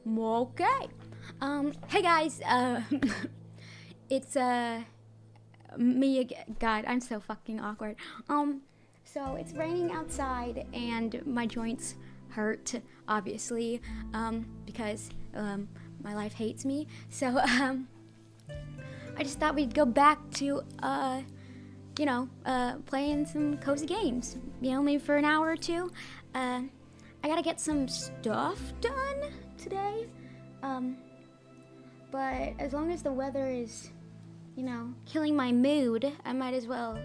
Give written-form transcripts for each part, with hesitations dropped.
Okay. Hey guys, it's, me again. God, I'm so fucking awkward. So it's raining outside and my joints hurt, obviously, because, my life hates me. So, I just thought we'd go back to, playing some cozy games. Maybe for an hour or two. I gotta get some stuff done today. But as long as the weather is, killing my mood, I might as well,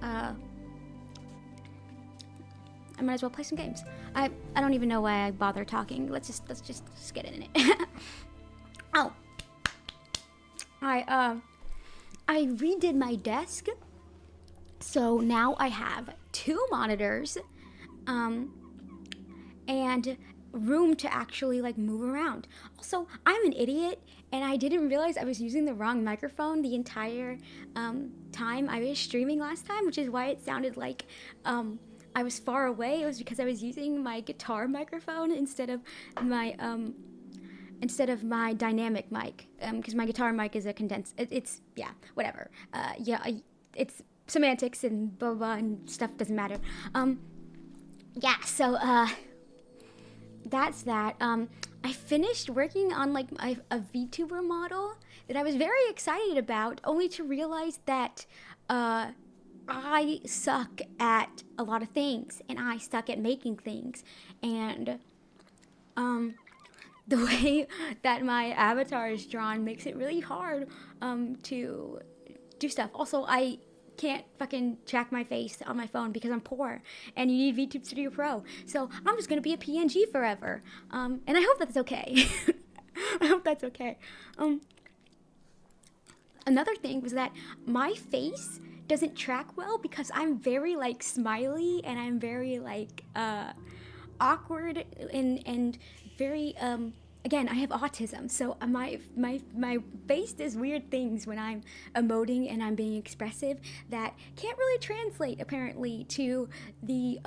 I might as well play some games. I don't even know why I bother talking. Let's just get in it. Oh, I redid my desk, so now I have 2 monitors, and room to actually like move around. Also, I'm an idiot and I didn't realize I was using the wrong microphone the entire time I was streaming last time, which is why it sounded like I was far away. It was because I was using my guitar microphone instead of my dynamic mic, because my guitar mic is a condensed. It's yeah, whatever. It's semantics and blah blah and stuff doesn't matter. Yeah. So that's that. I finished working on like a VTuber model that I was very excited about, only to realize that I suck at a lot of things, and I suck at making things, and the way that my avatar is drawn makes it really hard to do stuff. Also, I can't fucking track my face on my phone because I'm poor and you need VTube Studio Pro. So I'm just gonna be a PNG forever. And I hope that's okay. I hope that's okay. Another thing was that my face doesn't track well because I'm very like smiley and I'm very like awkward and very again, I have autism, so my face does weird things when I'm emoting and I'm being expressive that can't really translate apparently to the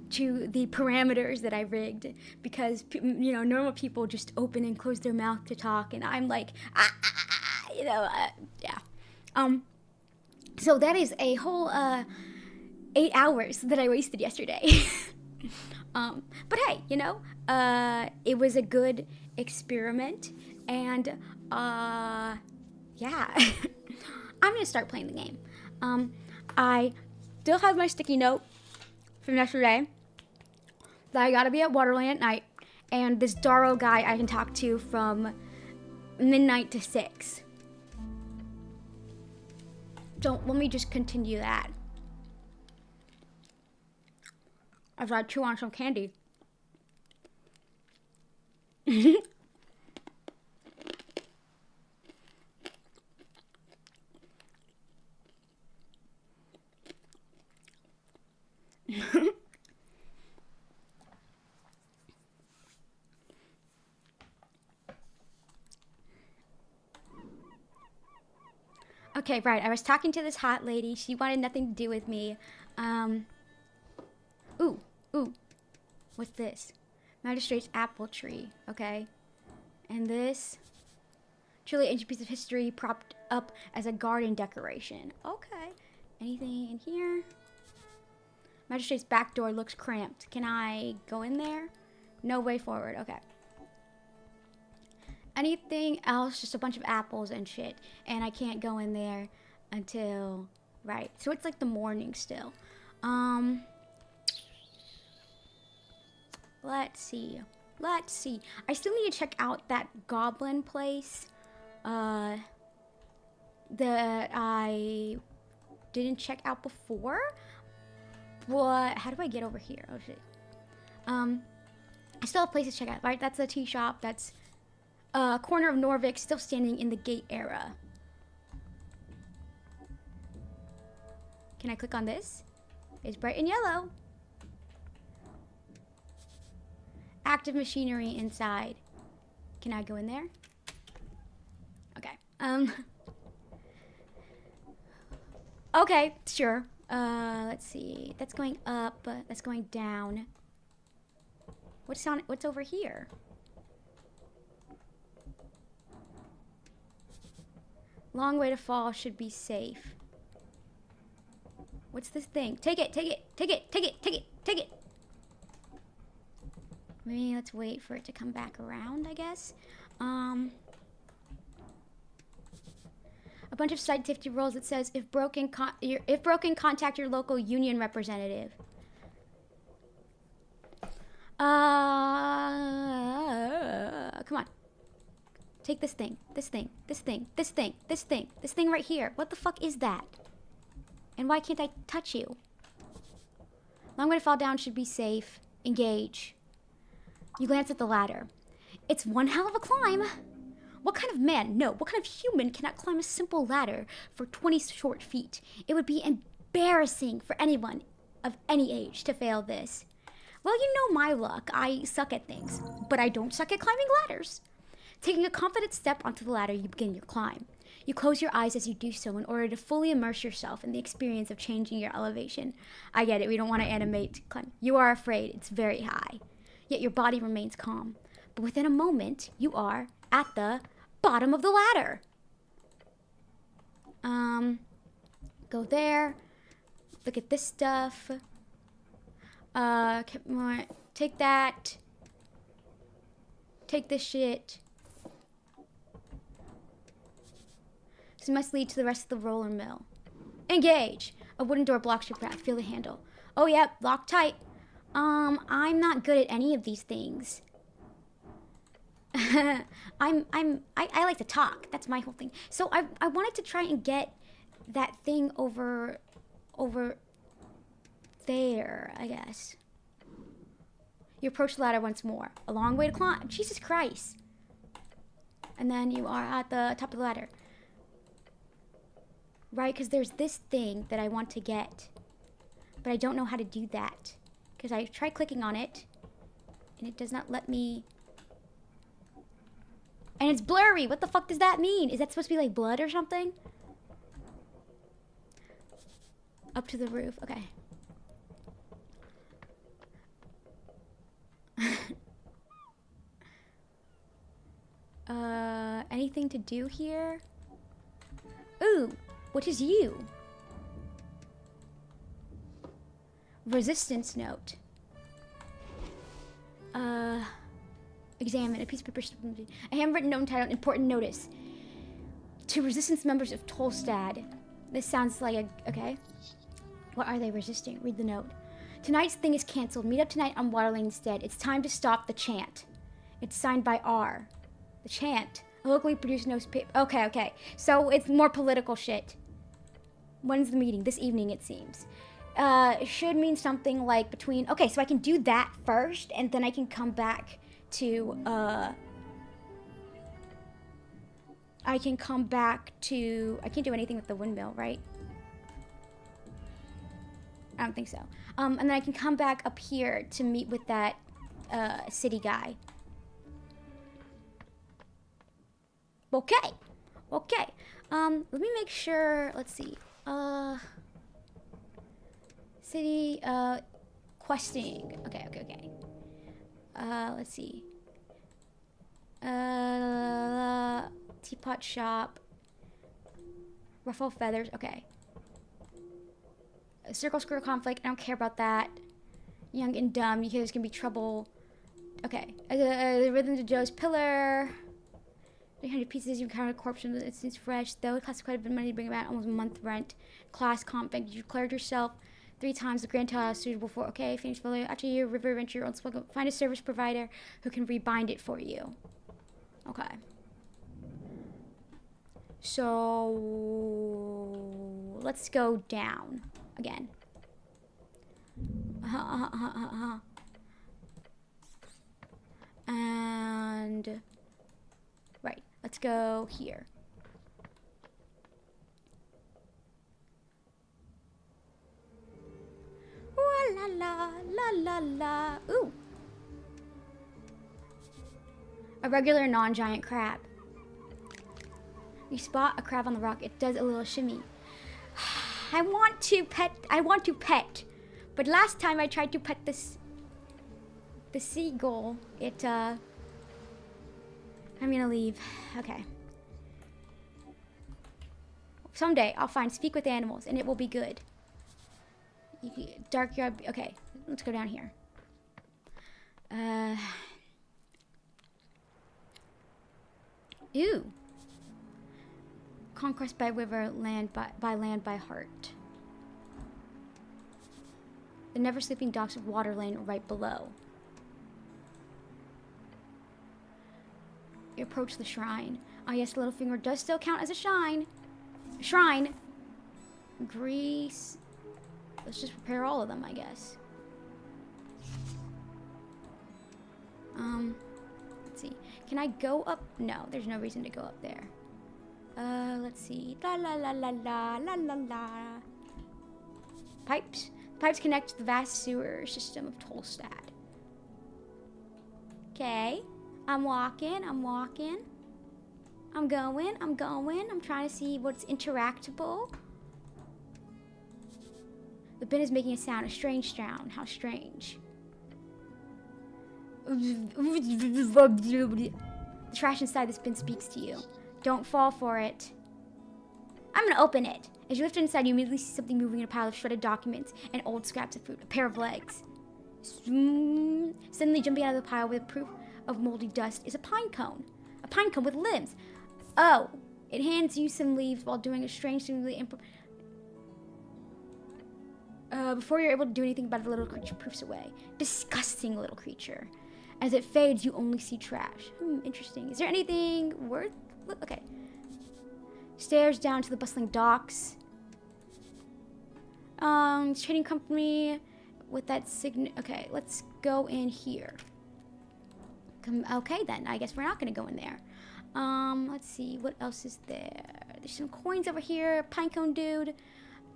parameters that I rigged, because normal people just open and close their mouth to talk, and I'm like yeah. So that is a whole 8 hours that I wasted yesterday. But hey, it was a good experiment, and yeah, I'm gonna start playing the game. I still have my sticky note from yesterday that I gotta be at Waterland at night, and this Daro guy I can talk to from midnight to 6. So let me just continue that. As I chew on some candy. Okay, right. I was talking to this hot lady. She wanted nothing to do with me. Ooh. What's this? Magistrate's apple tree. Okay. And this. Truly ancient piece of history propped up as a garden decoration. Okay. Anything in here? Magistrate's back door looks cramped. Can I go in there? No way forward. Okay. Anything else? Just a bunch of apples and shit. And I can't go in there until... Right. So it's like the morning still. Let's see. I still need to check out that goblin place that I didn't check out before. What? How do I get over here? Oh shit. I still have places to check out. Right, that's the tea shop. That's corner of Norvik, still standing in the gate era. Can I click on this? It's bright and yellow. Active machinery inside. Can I go in there? Okay. Okay, sure. Let's see. That's going up. That's going down. What's over here? Long way to fall should be safe. What's this thing? Take it, take it, take it, take it, take it, take it. Maybe let's wait for it to come back around, I guess. A bunch of scientific rules that says if broken, contact your local union representative. Come on. Take this thing, this thing, this thing, this thing, this thing, this thing right here. What the fuck is that? And why can't I touch you? Long way to fall down should be safe. Engage. You glance at the ladder. It's one hell of a climb. What kind of man, no, what kind of human cannot climb a simple ladder for 20 short feet? It would be embarrassing for anyone of any age to fail this. Well, you know my luck. I suck at things, but I don't suck at climbing ladders. Taking a confident step onto the ladder, you begin your climb. You close your eyes as you do so in order to fully immerse yourself in the experience of changing your elevation. I get it, we don't want to animate climb. You are afraid, it's very high. Yet your body remains calm. But within a moment, you are at the bottom of the ladder. Go there. Look at this stuff. Take that. Take this shit. This must lead to the rest of the roller mill. Engage. A wooden door blocks your path. Feel the handle. Oh, yep, locked tight. I'm not good at any of these things. I like to talk. That's my whole thing. So I wanted to try and get that thing over there, I guess. You approach the ladder once more. A long way to climb. Jesus Christ. And then you are at the top of the ladder. Right, because there's this thing that I want to get. But I don't know how to do that. Because I tried clicking on it. And it does not let me... And it's blurry. What the fuck does that mean? Is that supposed to be like blood or something? Up to the roof. Okay. Anything to do here? Ooh, what is you? Resistance note. Examine a piece of paper. A handwritten note entitled Important Notice. To resistance members of Tolstad. This sounds like a... Okay. What are they resisting? Read the note. Tonight's thing is cancelled. Meet up tonight on Waterlane instead. It's time to stop the chant. It's signed by R. The chant. A locally produced newspaper. Okay. So it's more political shit. When's the meeting? This evening, it seems. Should mean something like between... Okay, so I can do that first, and then I can come back to, I can come back to... I can't do anything with the windmill, right? I don't think so. And then I can come back up here to meet with that, city guy. Okay. Let me make sure... Let's see. City, questing. Okay. Let's see. Teapot shop. Ruffle feathers. Okay. Circle squirrel conflict. I don't care about that. Young and dumb. You hear there's gonna be trouble. Okay. The rhythm to Joe's pillar. 300 pieces. You encounter a corpse. It's fresh. Though it costs quite a bit of money to bring about almost a month rent. Class comp. You declared yourself 3 times the grand total suitable for. Okay, Phoenix Valley. After your river venture, your own spoken. Find a service provider who can rebind it for you. Okay. So let's go down again. And right, let's go here. La la la la la. Ooh. A regular non-giant crab. You spot a crab on the rock. It does a little shimmy. I want to pet. But last time I tried to pet the seagull, I'm gonna leave. Okay. Someday I'll find Speak with Animals, and it will be good. Dark yard. Okay, let's go down here. Ew. Conquest by river, land by heart. The never sleeping docks of Waterlane right below. You approach the shrine. Ah, yes, Littlefinger does still count as a shrine. Grease. Let's just prepare all of them, I guess. Let's see. Can I go up? No, there's no reason to go up there. Let's see. La la la la la la la la. Pipes. Pipes connect to the vast sewer system of Tolstad. Okay. I'm walking. I'm going. I'm trying to see what's interactable. The bin is making a sound. A strange sound. How strange. The trash inside this bin speaks to you. Don't fall for it. I'm gonna open it. As you lift it inside, you immediately see something moving in a pile of shredded documents and old scraps of food. A pair of legs. Suddenly jumping out of the pile with proof of moldy dust is a pine cone. A pine cone with limbs. Oh, it hands you some leaves while doing a strange thing. Before you're able to do anything about it, the little creature poofs away. Disgusting little creature. As it fades, you only see trash. Interesting. Is there anything worth? Okay. Stairs down to the bustling docks. Trading company with that okay, let's go in here. Okay, then. I guess we're not going to go in there. Let's see. What else is there? There's some coins over here. Pinecone dude.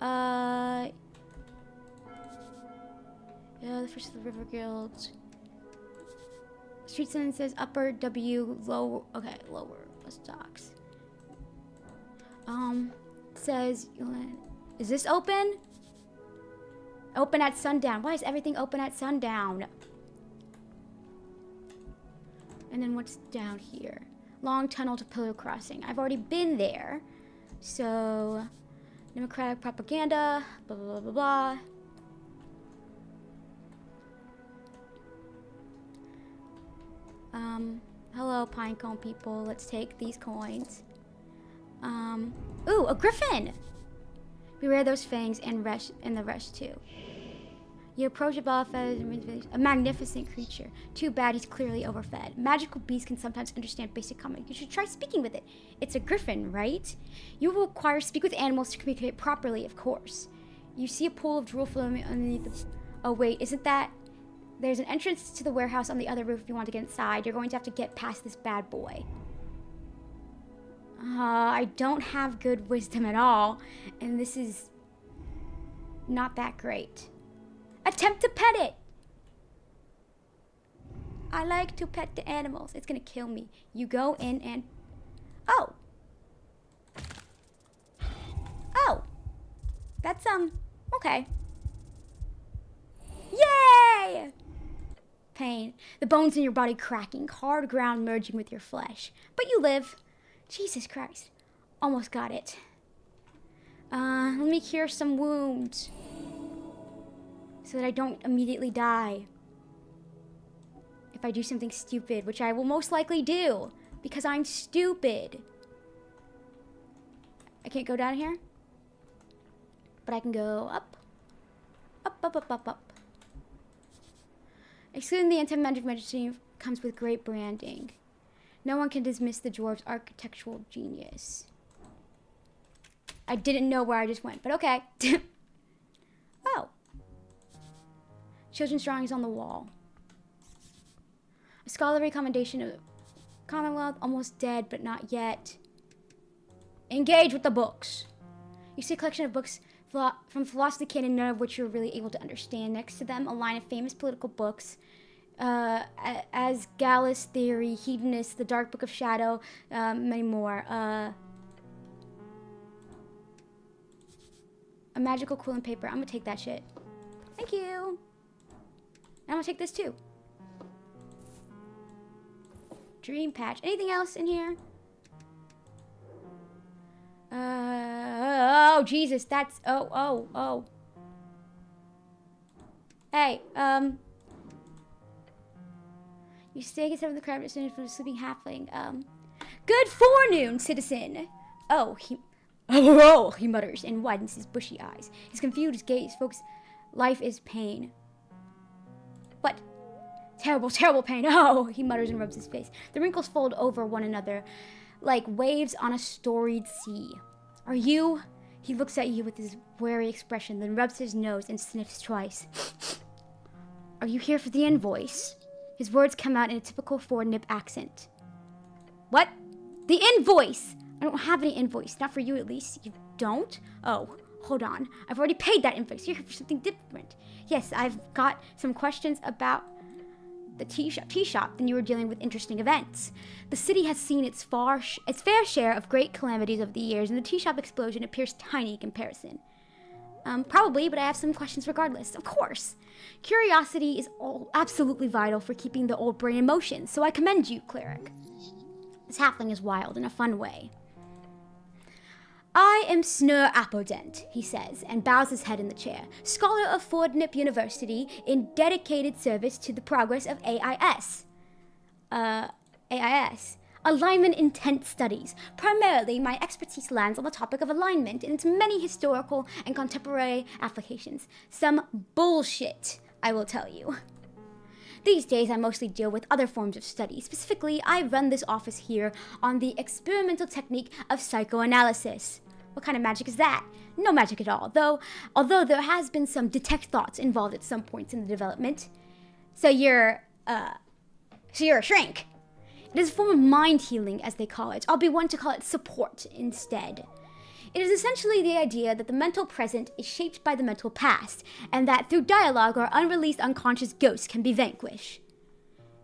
Yeah, the first of the River Guilds. Street sign says upper W, lower. Okay, lower. What's docks? Says, is this open? Open at sundown. Why is everything open at sundown? And then what's down here? Long tunnel to Pillar Crossing. I've already been there. So, democratic propaganda, blah, blah, blah, blah, blah. Hello, Pinecone people. Let's take these coins. Ooh, a griffin! Beware those fangs and the rest too. You approach a ball feathers, a magnificent creature. Too bad he's clearly overfed. Magical beasts can sometimes understand basic common. You should try speaking with it. It's a griffin, right? You will require speak with animals to communicate properly, of course. You see a pool of drool flowing underneath the... Oh wait, isn't that... There's an entrance to the warehouse on the other roof if you want to get inside. You're going to have to get past this bad boy. I don't have good wisdom at all, and this is not that great. Attempt to pet it! I like to pet the animals. It's gonna kill me. You go in and... Oh! Oh! That's, okay. Yay! Pain. The bones in your body cracking. Hard ground merging with your flesh. But you live. Jesus Christ. Almost got it. Let me cure some wounds. So that I don't immediately die. If I do something stupid, which I will most likely do. Because I'm stupid. I can't go down here. But I can go up. Up, up, up, up, up. Excluding the anti-magic magician comes with great branding. No one can dismiss the dwarves' architectural genius. I didn't know where I just went, but okay. Oh. Children's drawings on the wall. A scholarly commendation of Commonwealth, almost dead, but not yet. Engage with the books. You see a collection of books from philosophy canon, none of which you're really able to understand. Next to them, a line of famous political books. As Gallus Theory, Hedonist, The Dark Book of Shadow, many more. A magical quill and paper. I'm gonna take that shit. Thank you. I'm gonna take this too. Dream patch. Anything else in here? Oh, Jesus, that's... Oh. Hey, you stay against some of the crowd from the sleeping halfling. Good forenoon, citizen. He mutters and widens his bushy eyes. His confused gaze focuses. Life is pain. What? Terrible, terrible pain. Oh, he mutters and rubs his face. The wrinkles fold over one another like waves on a storied sea. Are you? He looks at you with his wary expression, then rubs his nose and sniffs twice. Are you here for the invoice? His words come out in a typical Ford-Nip accent. What? The invoice! I don't have any invoice. Not for you, at least. You don't? Oh, hold on. I've already paid that invoice. You're here for something different. Yes, I've got some questions about the tea shop. Then you were dealing with interesting events. The city has seen its fair share of great calamities over the years, and the tea shop explosion appears tiny in comparison. Probably, but I have some questions regardless. Of course. Curiosity is absolutely vital for keeping the old brain in motion, so I commend you, cleric. This halfling is wild in a fun way. I am Snur Apodent, he says, and bows his head in the chair, scholar of Ford-Nip University in dedicated service to the progress of AIS. AIS. Alignment Intent Studies. Primarily, my expertise lands on the topic of alignment and its many historical and contemporary applications. Some bullshit, I will tell you. These days, I mostly deal with other forms of study. Specifically, I run this office here on the experimental technique of psychoanalysis. What kind of magic is that? No magic at all, although there has been some detect thoughts involved at some points in the development. So you're a shrink. It is a form of mind healing, as they call it. I'll be one to call it support instead. It is essentially the idea that the mental present is shaped by the mental past, and that through dialogue our unreleased unconscious ghosts can be vanquished.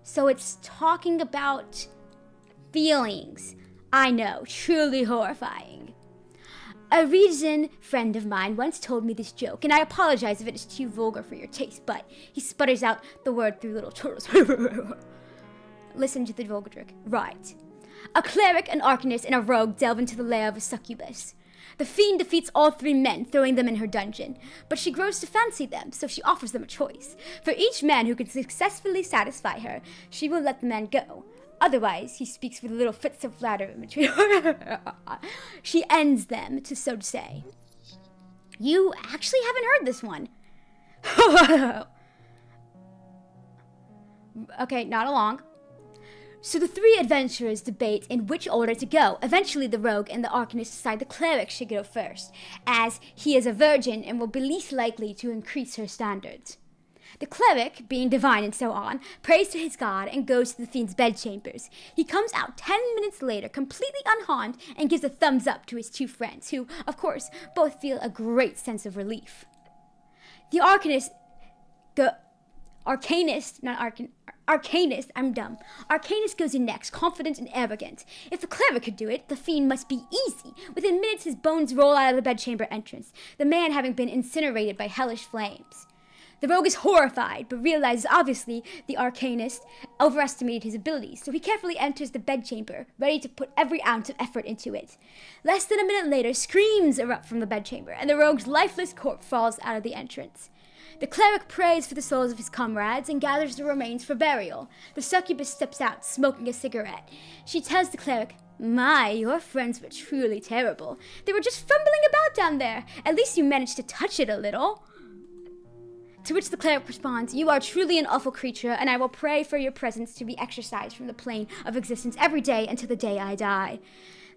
So it's talking about feelings. I know, truly horrifying. A Regent friend of mine once told me this joke, and I apologize if it is too vulgar for your taste, but he sputters out the word through little turtles. Listen to the vulgar trick. Right. A cleric, an arcanist, and a rogue delve into the lair of a succubus. The fiend defeats all three men, throwing them in her dungeon, but she grows to fancy them, so she offers them a choice. For each man who can successfully satisfy her, she will let the man go. Otherwise, he speaks with little fits of flattery in between. She ends them, so to say. You actually haven't heard this one. Okay, not along. So the three adventurers debate in which order to go. Eventually the rogue and the arcanist decide the cleric should go first, as he is a virgin and will be least likely to increase her standards. The cleric, being divine and so on, prays to his god and goes to the fiend's bedchambers. He comes out 10 minutes later, completely unharmed, and gives a thumbs up to his two friends, who, of course, both feel a great sense of relief. The arcanist, Arcanist goes in next, confident and arrogant. If the cleric could do it, the fiend must be easy. Within minutes, his bones roll out of the bedchamber entrance, the man having been incinerated by hellish flames. The rogue is horrified, but realizes obviously the arcanist overestimated his abilities, so he carefully enters the bedchamber, ready to put every ounce of effort into it. Less than a minute later, screams erupt from the bedchamber, and the rogue's lifeless corpse falls out of the entrance. The cleric prays for the souls of his comrades and gathers the remains for burial. The succubus steps out, smoking a cigarette. She tells the cleric, "My, your friends were truly terrible. They were just fumbling about down there. At least you managed to touch it a little." To which the cleric responds, "You are truly an awful creature, and I will pray for your presence to be exorcised from the plane of existence every day until the day I die."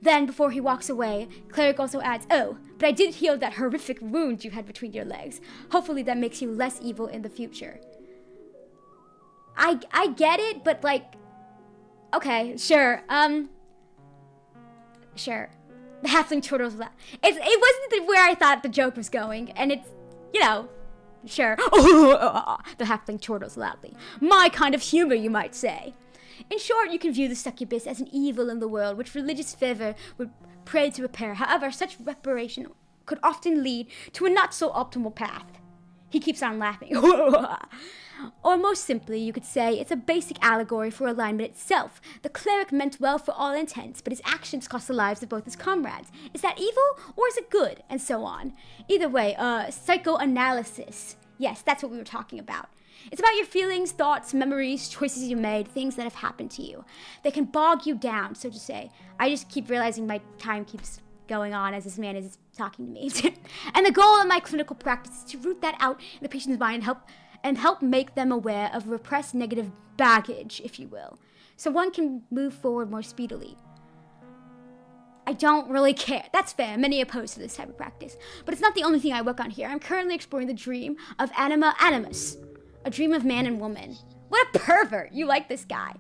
Then, before he walks away, cleric also adds, "Oh, but I did heal that horrific wound you had between your legs. Hopefully that makes you less evil in the future." I get it, but okay, sure, sure. The halfling chortles loud. It wasn't where I thought the joke was going, and it's, sure. The halfling chortles loudly. My kind of humor, you might say. In short, you can view the succubus as an evil in the world, which religious fervor would pray to repair. However, such reparation could often lead to a not-so-optimal path. He keeps on laughing. Or most simply, you could say it's a basic allegory for alignment itself. The cleric meant well for all intents, but his actions cost the lives of both his comrades. Is that evil, or is it good? And so on. Either way, psychoanalysis. Yes, that's what we were talking about. It's about your feelings, thoughts, memories, choices you made, things that have happened to you. They can bog you down, so to say. I just keep realizing my time keeps going on as this man is talking to me. And the goal of my clinical practice is to root that out in the patient's mind and help make them aware of repressed negative baggage, if you will, so one can move forward more speedily. I don't really care. That's fair. Many opposed to this type of practice. But it's not the only thing I work on here. I'm currently exploring the dream of anima animus, a dream of man and woman. What a pervert. You like this guy.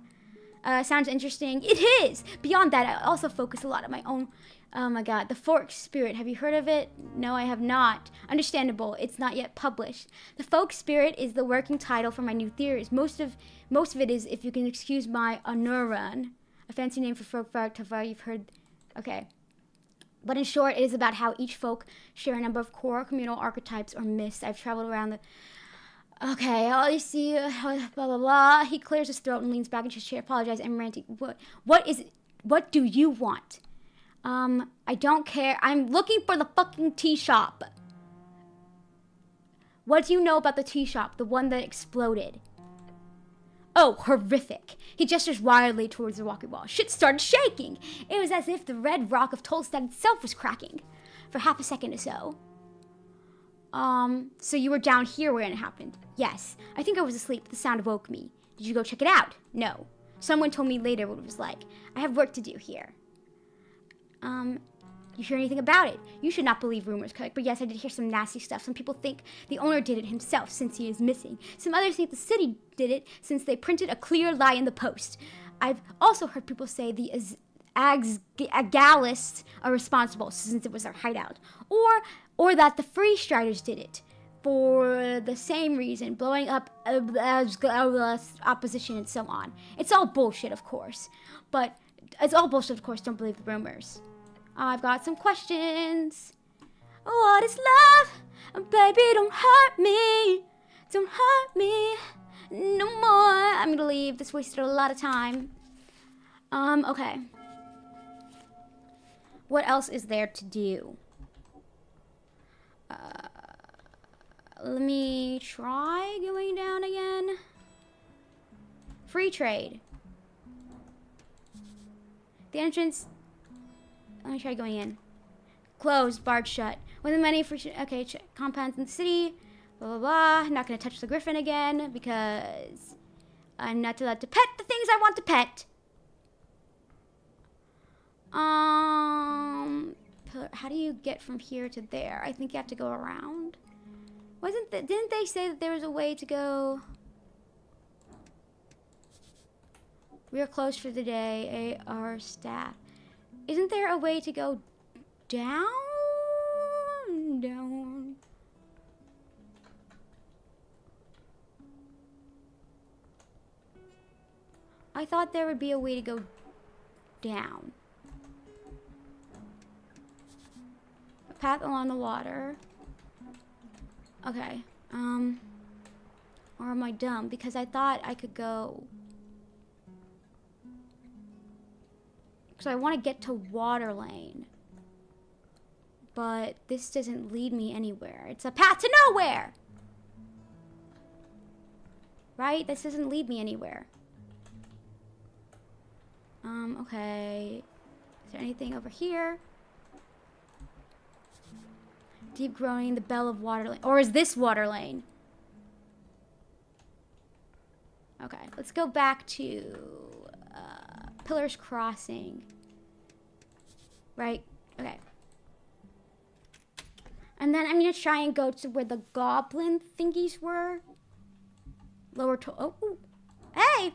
Sounds interesting. It is. Beyond that, I also focus a lot on my own. Oh my god, The Folk Spirit. Have you heard of it? No, I have not. Understandable. It's not yet published. The Folk Spirit is the working title for my new theories. Most of it is, if you can excuse my neuron, a fancy name for folk you've heard. Okay. But in short, it is about how each folk share a number of core communal archetypes or myths. I've traveled around the... Okay, all you see, blah, blah, blah. He clears his throat and leans back into his chair. Apologize, I'm ranting. What is it? What do you want? I don't care. I'm looking for the fucking tea shop. What do you know about the tea shop? The one that exploded. Oh, horrific. He gestures wildly towards the walking wall. Shit started shaking. It was as if the red rock of Tolstad itself was cracking. For half a second or so. So you were down here when it happened? Yes. I think I was asleep. The sound awoke me. Did you go check it out? No. Someone told me later what it was like. I have work to do here. You hear anything about it? You should not believe rumors, Kirk, but yes, I did hear some nasty stuff. Some people think the owner did it himself since he is missing. Some others think the city did it since they printed a clear lie in the Post. I've also heard people say the Agalists are responsible since it was their hideout. Or that the Free Striders did it for the same reason, blowing up opposition and so on. It's all bullshit, of course. But it's all bullshit, of course. Don't believe the rumors. I've got some questions. What is love? Baby, don't hurt me. Don't hurt me no more. I'm gonna leave. This wasted a lot of time. Okay. What else is there to do? Let me try going down again. Free trade. The entrance... Let me try going in. Closed, barred shut. One of the many free... Okay, compounds in the city. Blah, blah, blah. Not going to touch the griffin again because I'm not allowed to pet the things I want to pet. How do you get from here to there? I think you have to go around. Didn't they say that there was a way to go... We are closed for the day. AR staff. Isn't there a way to go down? Down. I thought there would be a way to go down. A path along the water. Okay. Or am I dumb? Because I thought I could go... So I want to get to Water Lane. But this doesn't lead me anywhere. It's a path to nowhere! Right? This doesn't lead me anywhere. Okay. Is there anything over here? Deep groaning, the bell of Water Lane. Or is this Water Lane? Okay, let's go back to... Pillars Crossing. Right? Okay. And then I'm gonna try and go to where the goblin thingies were. Lower to... Oh. Hey!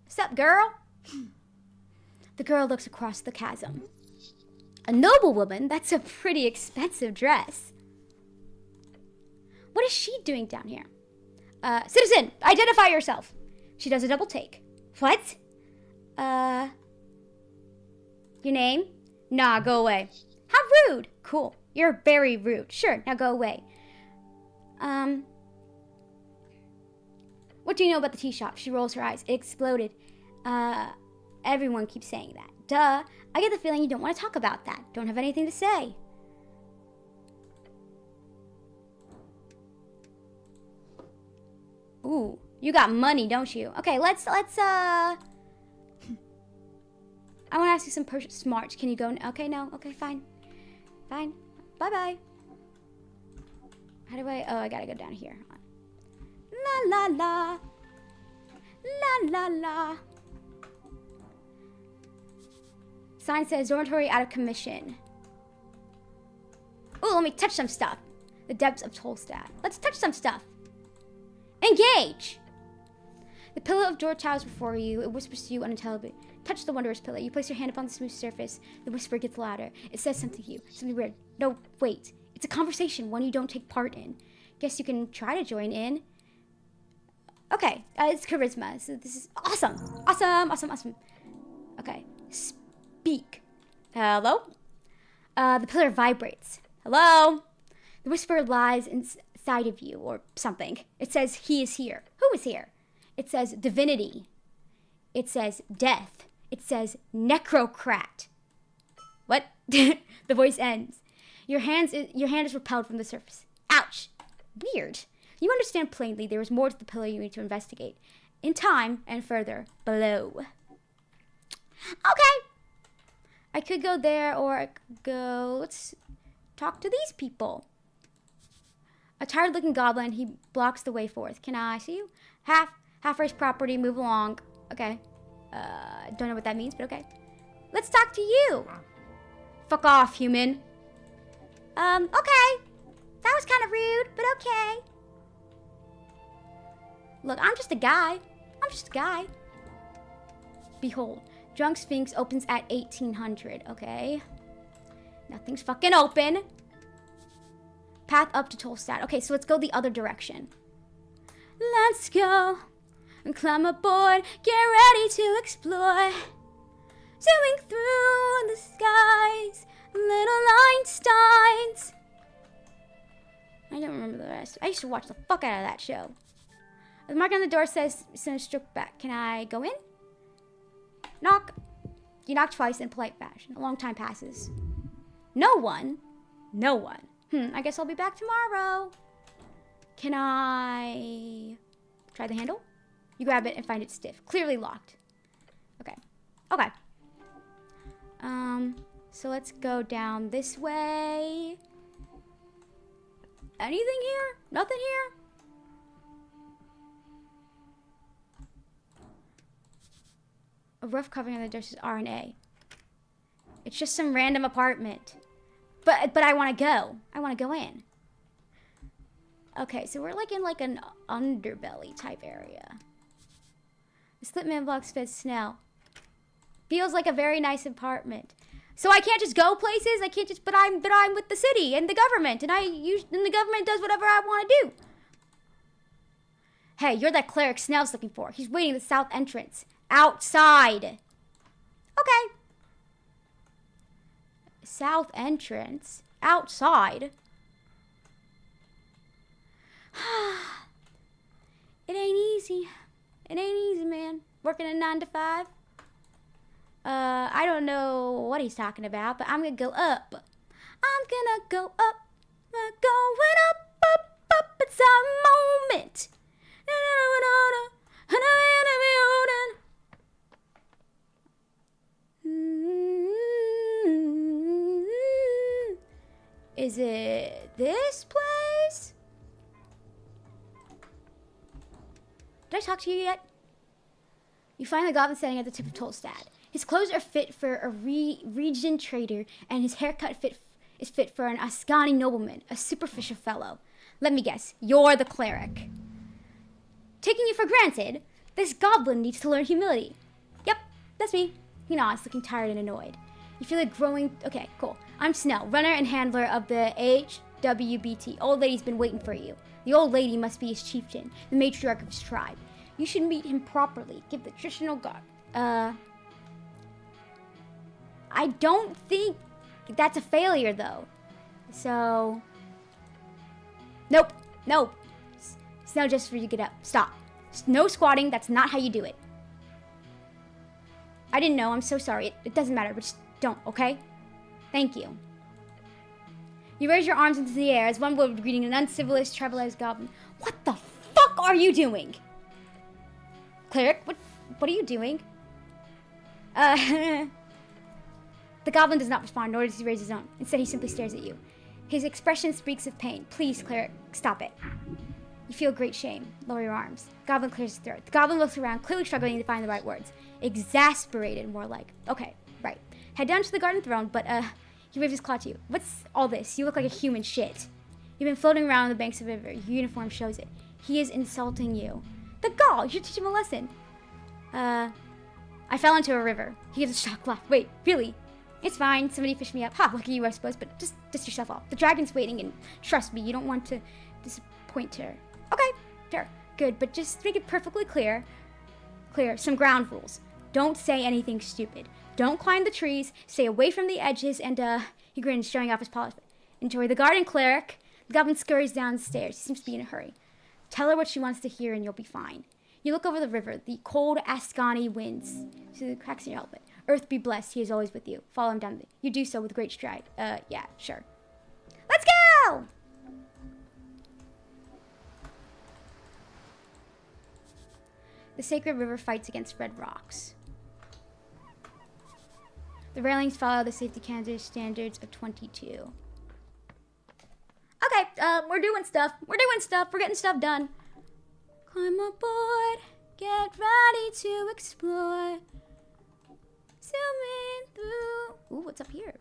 What's up, girl? The girl looks across the chasm. A noblewoman? That's a pretty expensive dress. What is she doing down here? Citizen, identify yourself. She does a double take. What? Your name? Nah, go away. How rude. Cool. You're very rude. Sure, now go away. What do you know about the tea shop? She rolls her eyes. It exploded. Everyone keeps saying that. Duh. I get the feeling you don't want to talk about that. Don't have anything to say. Ooh, you got money, don't you? Okay, let's I want to ask you some smarts. Can you go? Okay, no. Okay, fine. Fine. Bye-bye. How do I... Oh, I gotta go down here. La, la, la. La, la, la. Sign says, dormitory out of commission. Oh, let me touch some stuff. The depths of Tolstad. Let's touch some stuff. Engage! The pillow of door towers before you. It whispers to you unintelligibly. Touch the wondrous pillow. You place your hand upon the smooth surface. The whisper gets louder. It says something to you. Something weird. No, wait. It's a conversation, one you don't take part in. Guess you can try to join in. Okay, it's charisma. So this is awesome. Awesome, awesome, awesome. Okay, speak. Hello? The pillar vibrates. Hello? The whisper lies inside of you, or something. It says, he is here. Who is here? It says, divinity. It says, death. It says, necrocrat. What? The voice ends. Your hand is repelled from the surface. Ouch. Weird. You understand plainly there is more to the pillar you need to investigate. In time and further below. Okay. I could go there, or I could go... Let's talk to these people. A tired-looking goblin. He blocks the way forth. Can I see you? Half-race property. Move along. Okay. Don't know what that means, but okay. Let's talk to you. Fuck off, human. Okay. That was kind of rude, but okay. Look, I'm just a guy. Behold, Drunk Sphinx opens at 1800. Okay. Nothing's fucking open. Path up to Tolstad. Okay, so let's go the other direction. Let's go and climb aboard. Get ready to explore. Zooming through the skies. Little Einsteins. I don't remember the rest. I used to watch the fuck out of that show. The mark on the door says, send a stroke back. Can I go in? Knock. You knock twice in polite fashion. A long time passes. No one. I guess I'll be back tomorrow. Can I try the handle? You grab it and find it stiff. Clearly locked. Okay. So let's go down this way. Anything here? Nothing here? A rough covering on the door says R&A. It's just some random apartment. But I want to go. I want to go in. Okay, so we're like in like an underbelly type area. The slip man blocks fed Snell. Feels like a very nice apartment. So I can't just go places. I can't just. But I'm with the city and the government, and the government does whatever I want to do. Hey, you're that cleric Snell's looking for. He's waiting at the south entrance. Outside. Okay. South entrance. Outside. It ain't easy. It ain't easy, man. Working a 9 to 5. I don't know what he's talking about, but I'm gonna go up. I'm gonna go up. I'm going up. It's our moment. Is it this place? Did I talk to you yet? You find the goblin standing at the tip of Tolstad. His clothes are fit for a region trader, and his haircut is fit for an Ascani nobleman, a superficial fellow. Let me guess, you're the cleric. Taking you for granted, this goblin needs to learn humility. Yep, that's me. He nods, looking tired and annoyed. You feel like growing... Okay, cool. I'm Snell, runner and handler of the HWBT. Old lady's been waiting for you. The old lady must be his chieftain, the matriarch of his tribe. You should meet him properly. Give the traditional god... I don't think that's a failure, though. So... Nope. Snell just for you to get up. Stop. No squatting. That's not how you do it. I didn't know. I'm so sorry. It doesn't matter, but just don't, okay? Thank you. You raise your arms into the air as one would greeting an uncivilized, travelized goblin. What the fuck are you doing? Cleric, what are you doing? The goblin does not respond, nor does he raise his own. Instead, he simply stares at you. His expression speaks of pain. Please, cleric, stop it. You feel great shame. Lower your arms. Goblin clears his throat. The goblin looks around, clearly struggling to find the right words. Exasperated, more like. Okay, right. Head down to the garden throne, but, he waves his claw to you. What's all this? You look like a human shit. You've been floating around on the banks of the river. Your uniform shows it. He is insulting you. The gall! You should teach him a lesson. I fell into a river. He gives a shocked laugh. Wait, really? It's fine. Somebody fished me up. Ha, lucky you, I suppose, but just dust yourself off. The dragon's waiting, and trust me, you don't want to disappoint her. Okay, fair. Good, but just make it perfectly clear, some ground rules. Don't say anything stupid. Don't climb the trees. Stay away from the edges, and, he grins, showing off his polish. Enjoy the garden, cleric. The goblin scurries downstairs. He seems to be in a hurry. Tell her what she wants to hear, and you'll be fine. You look over the river. The cold Ascani winds through the cracks in your helmet. Earth be blessed. He is always with you. Follow him down. You do so with great stride. Yeah, sure. Let's go! The sacred river fights against red rocks. The railings follow the safety standards of 22. Okay, we're doing stuff. We're getting stuff done. Climb aboard. Get ready to explore. Zooming through. Ooh, what's up here?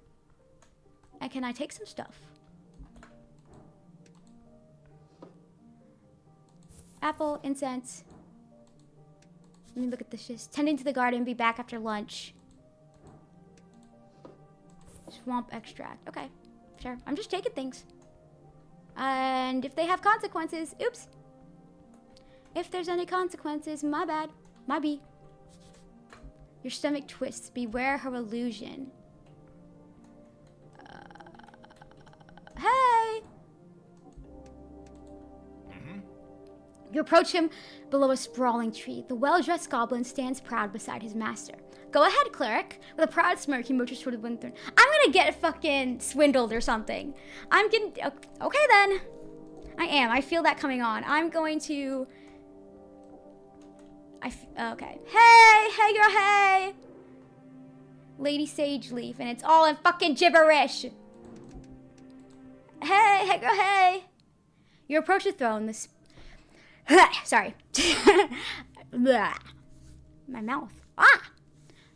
And can I take some stuff? Apple, incense. Let me look at this. Just tending to the garden, be back after lunch. Swamp extract. Okay, sure. I'm just taking things. And if they have consequences, oops. If there's any consequences, my bad. My bee. Your stomach twists. Beware her illusion. Hey! You approach him below a sprawling tree. The well-dressed goblin stands proud beside his master. Go ahead, cleric. With a proud smirk, he motions toward the Windthorn. I'm gonna get fucking swindled or something. I'm getting... Okay, then. I am. I feel that coming on. I'm going to... Okay. Hey, girl, hey! Lady Sageleaf, and it's all in fucking gibberish. Hey, girl, hey! You approach the throne. Sorry. My mouth. Ah!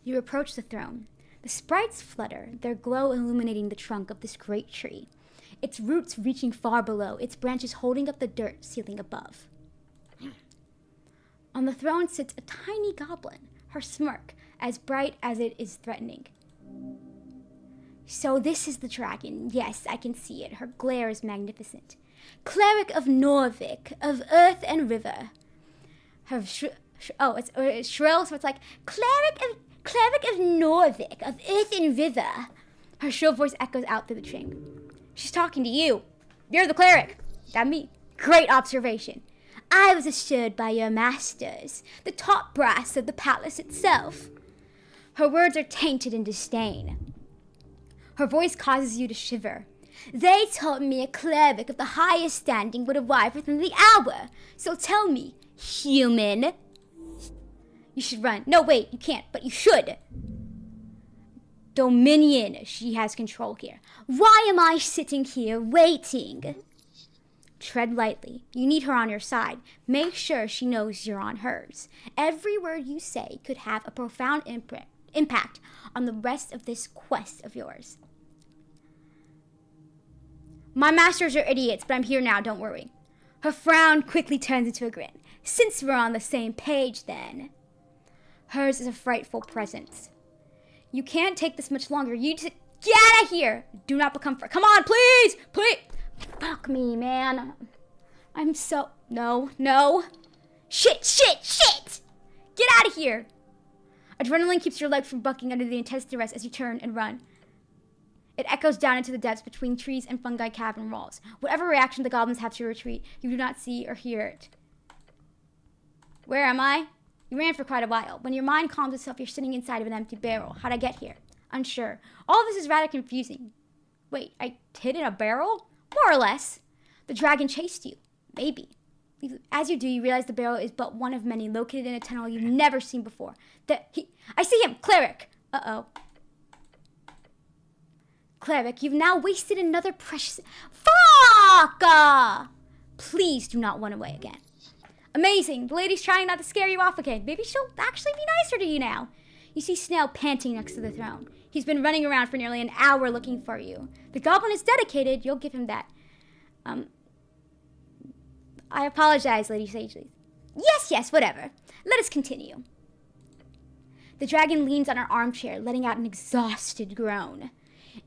You approach the throne. The sprites flutter, their glow illuminating the trunk of this great tree. Its roots reaching far below, its branches holding up the dirt ceiling above. On the throne sits a tiny goblin, her smirk as bright as it is threatening. So this is the dragon. Yes, I can see it. Her glare is magnificent. Cleric of Norvik, of earth and river. Her it's shrill, so it's like, Cleric of Norvik, of earth and river. Her shrill voice echoes out through the chamber. She's talking to you. You're the cleric. That me. Great observation. I was assured by your masters, the top brass of the palace itself. Her words are tainted in disdain. Her voice causes you to shiver. They told me a cleric of the highest standing would arrive within the hour. So tell me, human. You should run. No, wait, you can't, but you should. Dominion, she has control here. Why am I sitting here waiting? Tread lightly. You need her on your side. Make sure she knows you're on hers. Every word you say could have a profound impact on the rest of this quest of yours. My masters are idiots, but I'm here now, don't worry. Her frown quickly turns into a grin. Since we're on the same page, then. Hers is a frightful presence. You can't take this much longer. You just get out of here. Do not become Come on, please. Fuck me, man. I'm so... No. Shit. Get out of here. Adrenaline keeps your leg from bucking under the intense duress as you turn and run. It echoes down into the depths between trees and fungi cavern walls. Whatever reaction the goblins have to your retreat, you do not see or hear it. Where am I? You ran for quite a while. When your mind calms itself, you're sitting inside of an empty barrel. How'd I get here? Unsure. All of this is rather confusing. Wait, I hid in a barrel? More or less. The dragon chased you. Maybe. As you do, you realize the barrel is but one of many located in a tunnel you've never seen before. I see him! Cleric! Uh-oh. Cleric, you've now wasted another precious... Fuck! Please do not run away again. Amazing. The lady's trying not to scare you off again. Maybe she'll actually be nicer to you now. You see Snail panting next to the throne. He's been running around for nearly an hour looking for you. The goblin is dedicated. You'll give him that. I apologize, Lady Sagely. Yes, whatever. Let us continue. The dragon leans on her armchair, letting out an exhausted groan.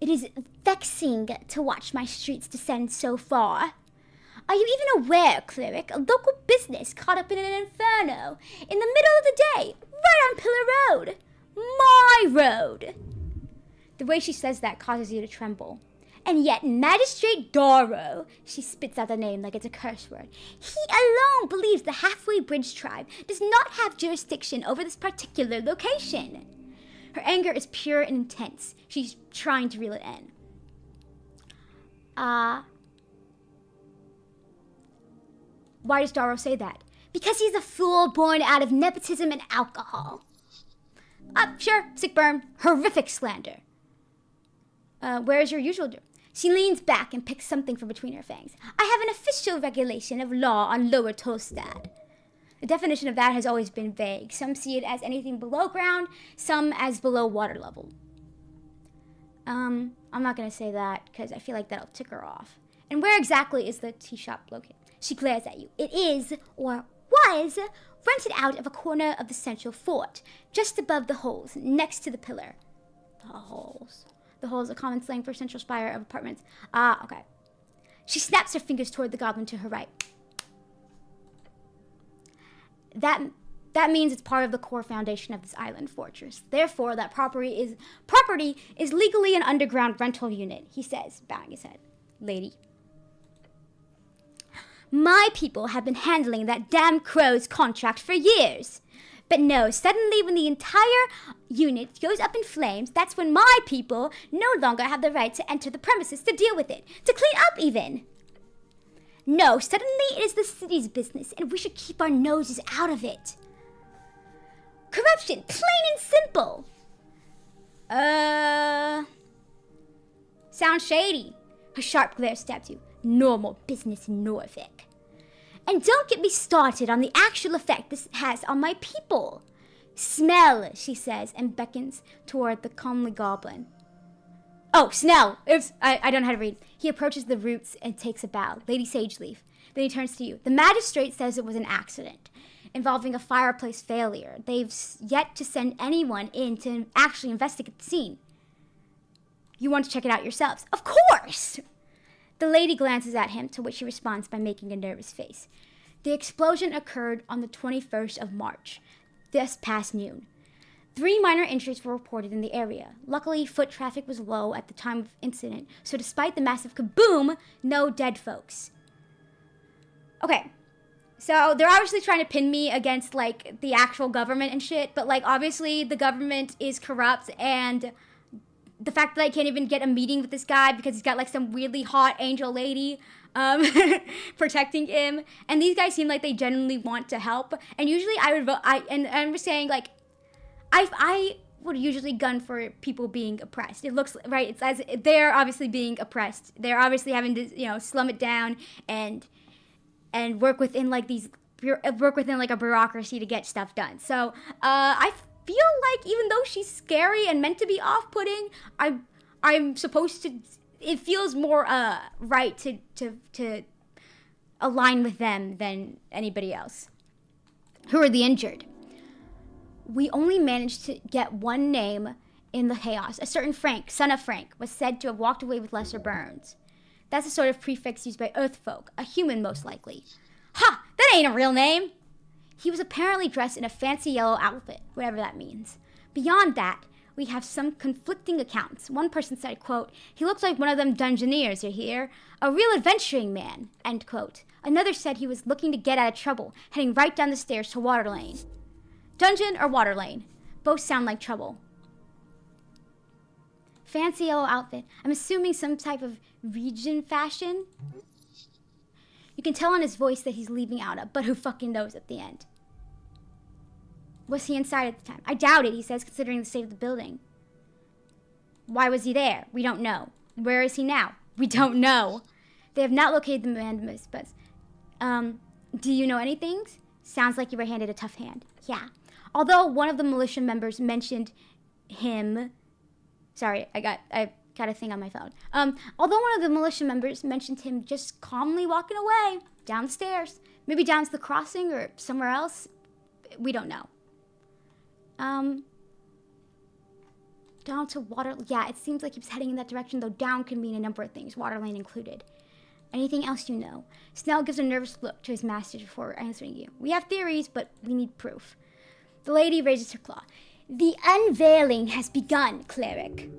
It is vexing to watch my streets descend so far. Are you even aware, Cleric, a local business caught up in an inferno in the middle of the day, right on Pillar Road? My road. The way she says that causes you to tremble. And yet Magistrate Doro, she spits out the name like it's a curse word, he alone believes the Halfway Bridge tribe does not have jurisdiction over this particular location. Her anger is pure and intense. She's trying to reel it in. Why does Daro say that? Because he's a fool born out of nepotism and alcohol. Sure, sick burn. Horrific slander. Where's your usual... She leans back and picks something from between her fangs. I have an official regulation of law on Lower Tolstad. The definition of that has always been vague. Some see it as anything below ground, some as below water level. I'm not going to say that because I feel like that'll tick her off. And where exactly is the tea shop located? She glares at you. It is, or was, rented out of a corner of the central fort, just above the holes, next to the pillar. The holes. The hole is a common slang for central spire of apartments. Okay. She snaps her fingers toward the goblin to her right. That means it's part of the core foundation of this island fortress. Therefore, that property is legally an underground rental unit, he says, bowing his head. Lady. My people have been handling that damn crow's contract for years. But no, suddenly when the entire unit goes up in flames, that's when my people no longer have the right to enter the premises to deal with it, to clean up even. No, suddenly it is the city's business, and we should keep our noses out of it. Corruption, plain and simple. Sounds shady. Her sharp glare stabs you. Normal business in Norfolk. And don't get me started on the actual effect this has on my people. Smell, she says, and beckons toward the comely goblin. Oh, Snell! Oops, I don't know how to read. He approaches the roots and takes a bow. Lady Sageleaf. Then he turns to you. The magistrate says it was an accident involving a fireplace failure. They've yet to send anyone in to actually investigate the scene. You want to check it out yourselves? Of course! The lady glances at him, to which he responds by making a nervous face. The explosion occurred on the 21st of March, just past noon. 3 minor injuries were reported in the area. Luckily, foot traffic was low at the time of incident, so despite the massive kaboom, no dead folks. Okay, so they're obviously trying to pin me against, like, the actual government and shit, but, like, obviously the government is corrupt, and the fact that I can't even get a meeting with this guy because he's got, like, some weirdly hot angel lady protecting him, and these guys seem like they genuinely want to help, and usually I would vote, and I'm just saying, like, I would usually gun for people being oppressed. It looks, right, it's as they're obviously being oppressed. They're obviously having to, you know, slum it down and work within, like, a bureaucracy to get stuff done. So, I feel like even though she's scary and meant to be off-putting, I'm supposed to, it feels more right to align with them than anybody else. Who are the injured? We only managed to get one name in the chaos. A certain Frank, son of Frank, was said to have walked away with lesser burns. That's a sort of prefix used by Earth folk, a human most likely. Ha! That ain't a real name! He was apparently dressed in a fancy yellow outfit, whatever that means. Beyond that, we have some conflicting accounts. One person said, quote, he looks like one of them Dungeoneers, you hear? A real adventuring man, end quote. Another said he was looking to get out of trouble, heading right down the stairs to Water Lane. Dungeon or Water Lane? Both sound like trouble. Fancy yellow outfit. I'm assuming some type of region fashion. You can tell on his voice that he's leaving out but who fucking knows at the end. Was he inside at the time? I doubt it, he says, considering the state of the building. Why was he there? We don't know. Where is he now? We don't know. They have not located the man, but do you know anything? Sounds like you were handed a tough hand. Yeah. Although one of the militia members mentioned him. Sorry, I got a thing on my phone. Although one of the militia members mentioned him just calmly walking away down the stairs, maybe down to the crossing or somewhere else. We don't know. Down to Water. Yeah, it seems like he was heading in that direction, though down can mean a number of things, Water Lane included. Anything else you know? Snell gives a nervous look to his master before answering you. We have theories, but we need proof. The lady raises her claw. The unveiling has begun, cleric.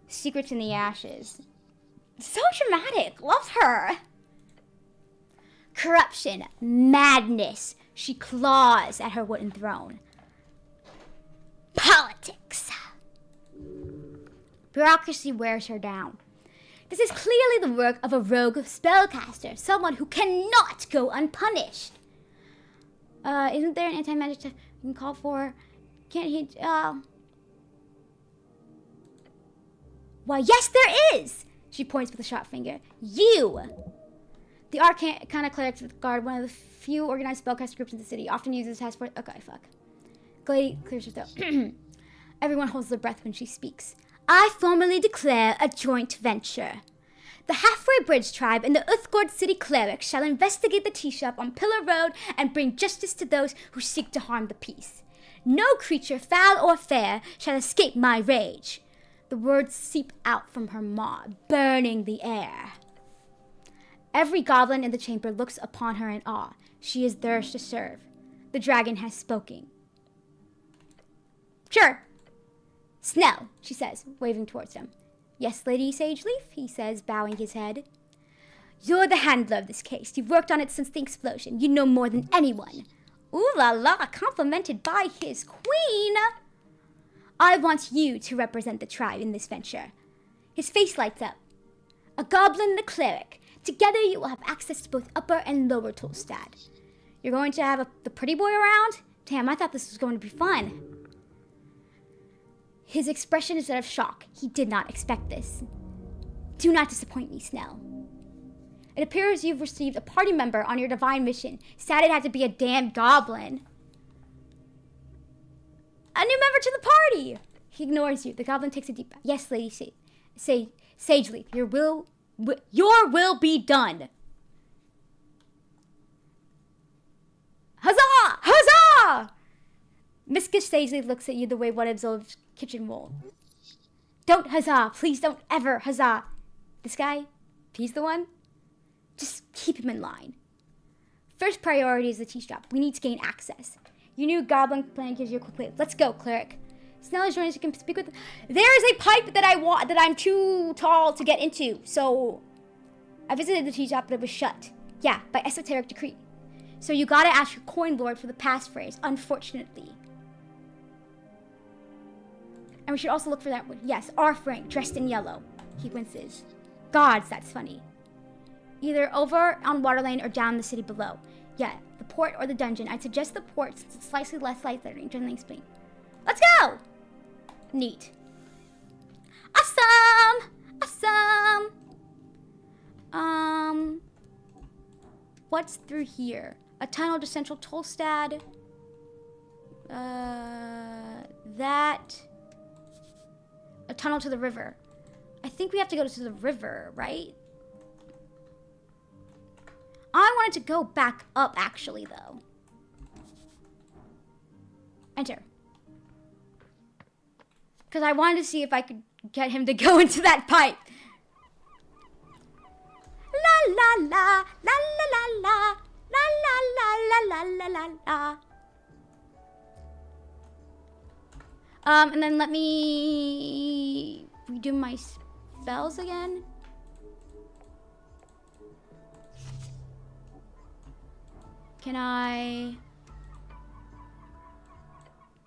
Secrets in the ashes. So dramatic. Love her. Corruption. Madness. She claws at her wooden throne. Politics. Bureaucracy wears her down. This is clearly the work of a rogue spellcaster, someone who cannot go unpunished. Isn't there an anti-magic you can call for? Can't he? Why, yes, there is! She points with a sharp finger. You! The Arcana Clerics Guard, one of the few organized spellcaster groups in the city, often uses task force. Okay, fuck. Glady clears her throat. Everyone holds their breath when she speaks. I formally declare a joint venture. The Halfway Bridge tribe and the Uthgord City Clerics shall investigate the tea shop on Pillar Road and bring justice to those who seek to harm the peace. No creature, foul or fair, shall escape my rage. The words seep out from her maw, burning the air. Every goblin in the chamber looks upon her in awe. She is theirs to serve. The dragon has spoken. Sure. Snell, she says, waving towards him. Yes, Lady Sageleaf, he says, bowing his head. You're the handler of this case. You've worked on it since the explosion. You know more than anyone. Ooh la la, complimented by his queen. I want you to represent the tribe in this venture. His face lights up. A goblin and a cleric. Together you will have access to both Upper and Lower Tolstad. You're going to have the pretty boy around? Damn, I thought this was going to be fun. His expression is that of shock. He did not expect this. Do not disappoint me, Snell. It appears you've received a party member on your divine mission. Sad it had to be a damn goblin. A new member to the party! He ignores you. The goblin takes a deep breath. Yes, Lady Sageleaf, your will be done. Huzzah! Huzzah! Mistress Sageleaf looks at you the way one observes kitchen wool. Don't huzzah. Please don't ever huzzah. This guy, he's the one. Just keep him in line. First priority is the tea shop. We need to gain access. Your new goblin plan gives you a quick lead. Let's go, cleric. Snell is joining us. You can speak with. There is a pipe that I'm too tall to get into. So I visited the tea shop, but it was shut. Yeah, by esoteric decree. So you gotta ask your coin lord for the passphrase, unfortunately. And we should also look for that one. Yes, R. Frank, dressed in yellow. He winces. Gods, that's funny. Either over on Water Lane or down the city below. Yeah, the port or the dungeon. I'd suggest the port since it's slightly less light-threatening. Generally speaking. Let's go! Neat. Awesome! Awesome! What's through here? A tunnel to Central Tolstad. That. A tunnel to the river. I think we have to go to the river, right? I wanted to go back up, actually, though. Enter. Because I wanted to see if I could get him to go into that pipe. La la la, la la la la, la la la la la la la. And then let me redo my spells again. Can I...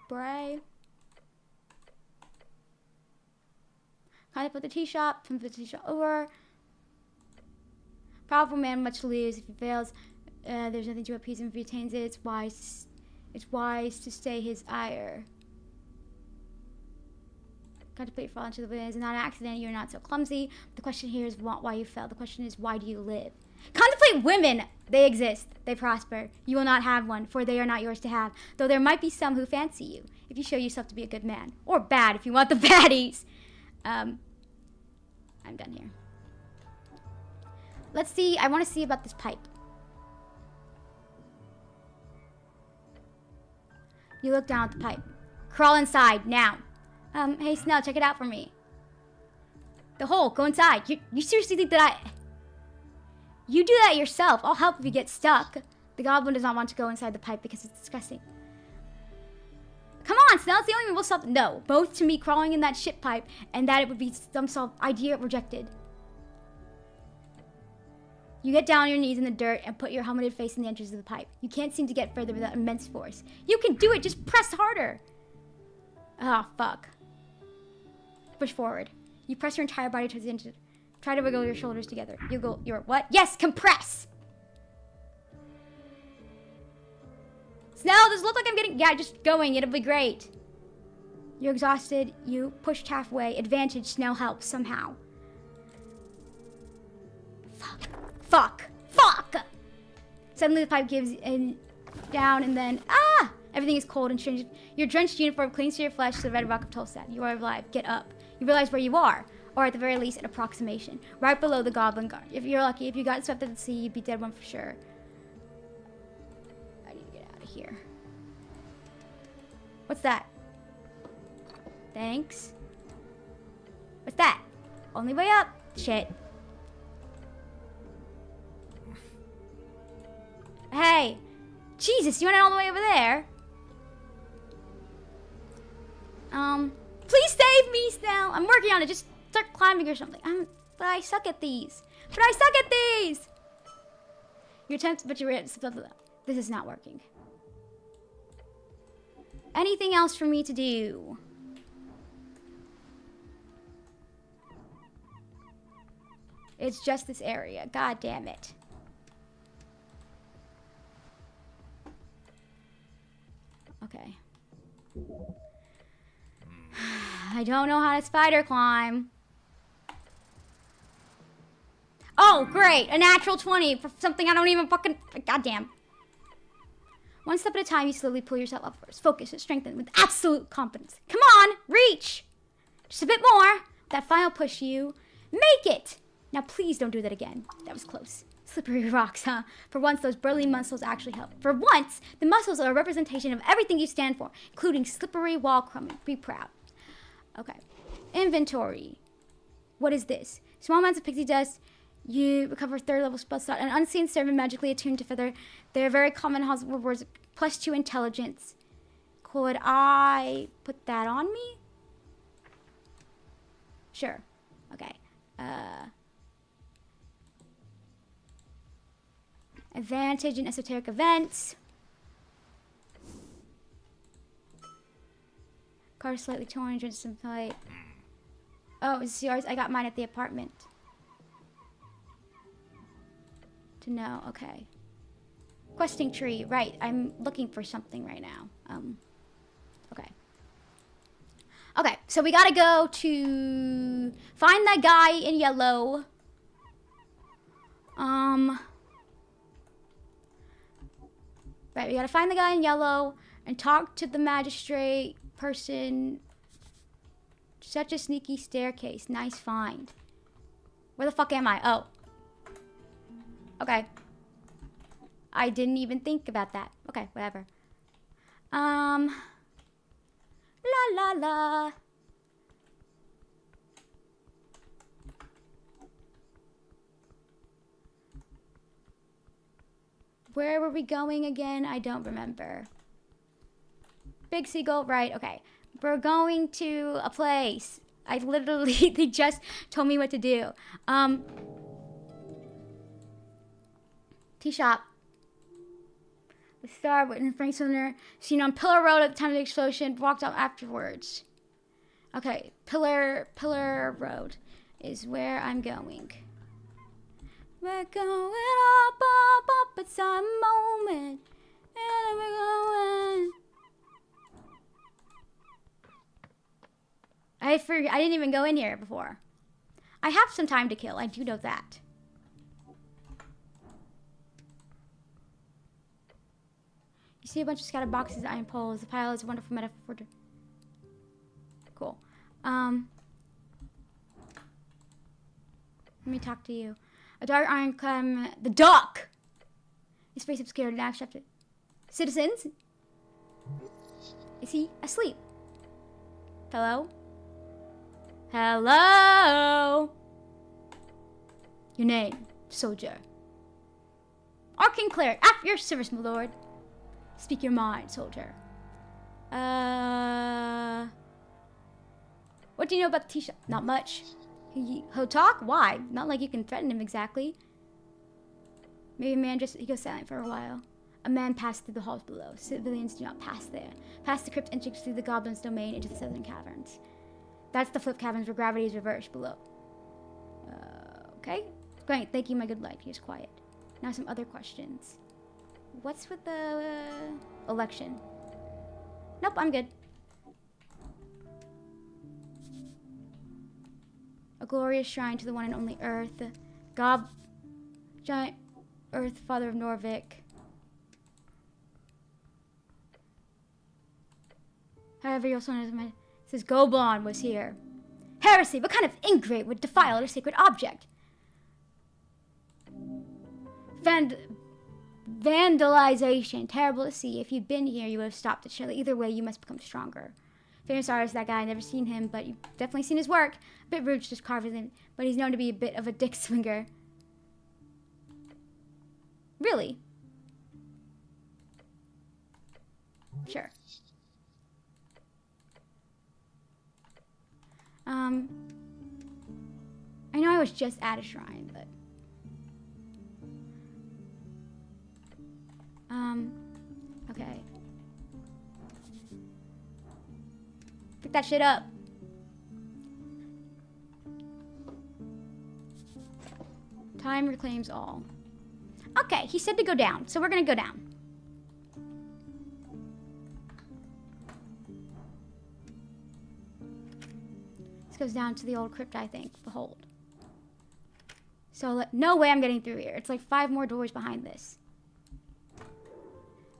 Bray? Can I put the tea shop? Put the tea shop over. Powerful man, much to lose. If he fails, there's nothing to appease him. If he retains it, it's wise to stay his ire. Contemplate fall into the wind. It's not an accident. You're not so clumsy. The question here is not why you fell. The question is, why do you live? Contemplate women. They exist. They prosper. You will not have one, for they are not yours to have. Though there might be some who fancy you, if you show yourself to be a good man. Or bad, if you want the baddies. I'm done here. Let's see. I want to see about this pipe. You look down at the pipe. Crawl inside, now. Hey, Snell, check it out for me. The hole, go inside. You seriously think that You do that yourself. I'll help if you get stuck. The goblin does not want to go inside the pipe because it's disgusting. Come on, Snell, it's the only way we'll stop. No, both to me crawling in that shit pipe and that it would be some sort of idea rejected. You get down on your knees in the dirt and put your helmeted face in the entrance of the pipe. You can't seem to get further without immense force. You can do it, just press harder. Ah, fuck. Push forward. You press your entire body towards the entrance. Try to wiggle your shoulders together. You go, your what? Yes, compress! Snell, does it look like I'm getting... Yeah, just going, it'll be great. You're exhausted. You pushed halfway. Advantage, Snell helps somehow. Fuck. Suddenly the pipe gives in down and then, everything is cold and strange. Your drenched uniform clings to your flesh to the red rock of Tolstad. You are alive. Get up. You realize where you are, or at the very least an approximation. Right below the goblin guard. If you're lucky, if you got swept at the sea, you'd be dead one for sure. I need to get out of here. What's that? Thanks. What's that? Only way up. Shit. Hey, Jesus, you went all the way over there. Please save me, Snell. I'm working on it. Just start climbing or something. But I suck at these. Your attempt, but this is not working. Anything else for me to do? It's just this area. God damn it. Okay. I don't know how to spider climb. Oh, great. A natural 20 for something I don't even fucking... Goddamn. One step at a time, you slowly pull yourself upwards. Focus and strengthen with absolute confidence. Come on, reach. Just a bit more. That final push, you make it. Now, please don't do that again. That was close. Slippery rocks, huh? For once, those burly muscles actually help. For once, the muscles are a representation of everything you stand for, including slippery wall crumbing. Be proud. Okay. Inventory. What is this? Small amounts of pixie dust. You recover third level spell slot. An unseen servant magically attuned to feather. They're very common household words. +2 intelligence. Could I put that on me? Sure. Okay. Advantage in esoteric events. Car slightly torn, drenched some fight. Oh, it's yours. I got mine at the apartment. To know, okay. Questing tree, right. I'm looking for something right now. Okay. Okay, so we gotta go to find that guy in yellow. Right, we gotta find the guy in yellow and talk to the magistrate person. Such a sneaky staircase. Nice find. Where the fuck am I? Oh. Okay. I didn't even think about that. Okay, whatever. La la la. Where were we going again? I don't remember. Big Seagull, right, okay. We're going to a place. I literally, they just told me what to do. Tea shop. The star witnessed Frank Cylinder seen on Pillar Road at the time of the explosion, walked out afterwards. Okay, Pillar Road is where I'm going. We're going up at some moment. And we're going. I didn't even go in here before. I have some time to kill. I do know that. You see a bunch of scattered boxes, iron poles. The pile is a wonderful metaphor. Cool. Let me talk to you. A dark iron clam. The duck! His face obscured and abstracted. Citizens? Is he asleep? Hello? Hello? Your name, soldier. Arcane Cleric, at your service, my lord. Speak your mind, soldier. What do you know about the tea shop? Not much. He'll talk? Why? Not like you can threaten him exactly. Maybe a man he goes silent for a while. A man passed through the halls below. Civilians do not pass there. Past the crypt entrance through the goblin's domain into the southern caverns. That's the flip caverns where gravity is reversed below. Okay. Great. Thank you, my good light. He is quiet. Now some other questions. What's with the election? Nope, I'm good. A glorious shrine to the one and only Earth. Giant Earth, father of Norvik. However, you also know it says Goblin was here. Heresy! What kind of ingrate would defile a sacred object? Vandalization. Terrible to see. If you'd been here, you would have stopped it. Surely, either way, you must become stronger. Famous artist, that guy. I've never seen him, but you've definitely seen his work. A bit rude to just carve him, but he's known to be a bit of a dick swinger. Really? Sure. I know I was just at a shrine, but... okay. Pick that shit up. Time reclaims all. Okay, he said to go down, so we're gonna go down. This goes down to the old crypt, I think. Behold. So, no way I'm getting through here. It's like 5 more doors behind this.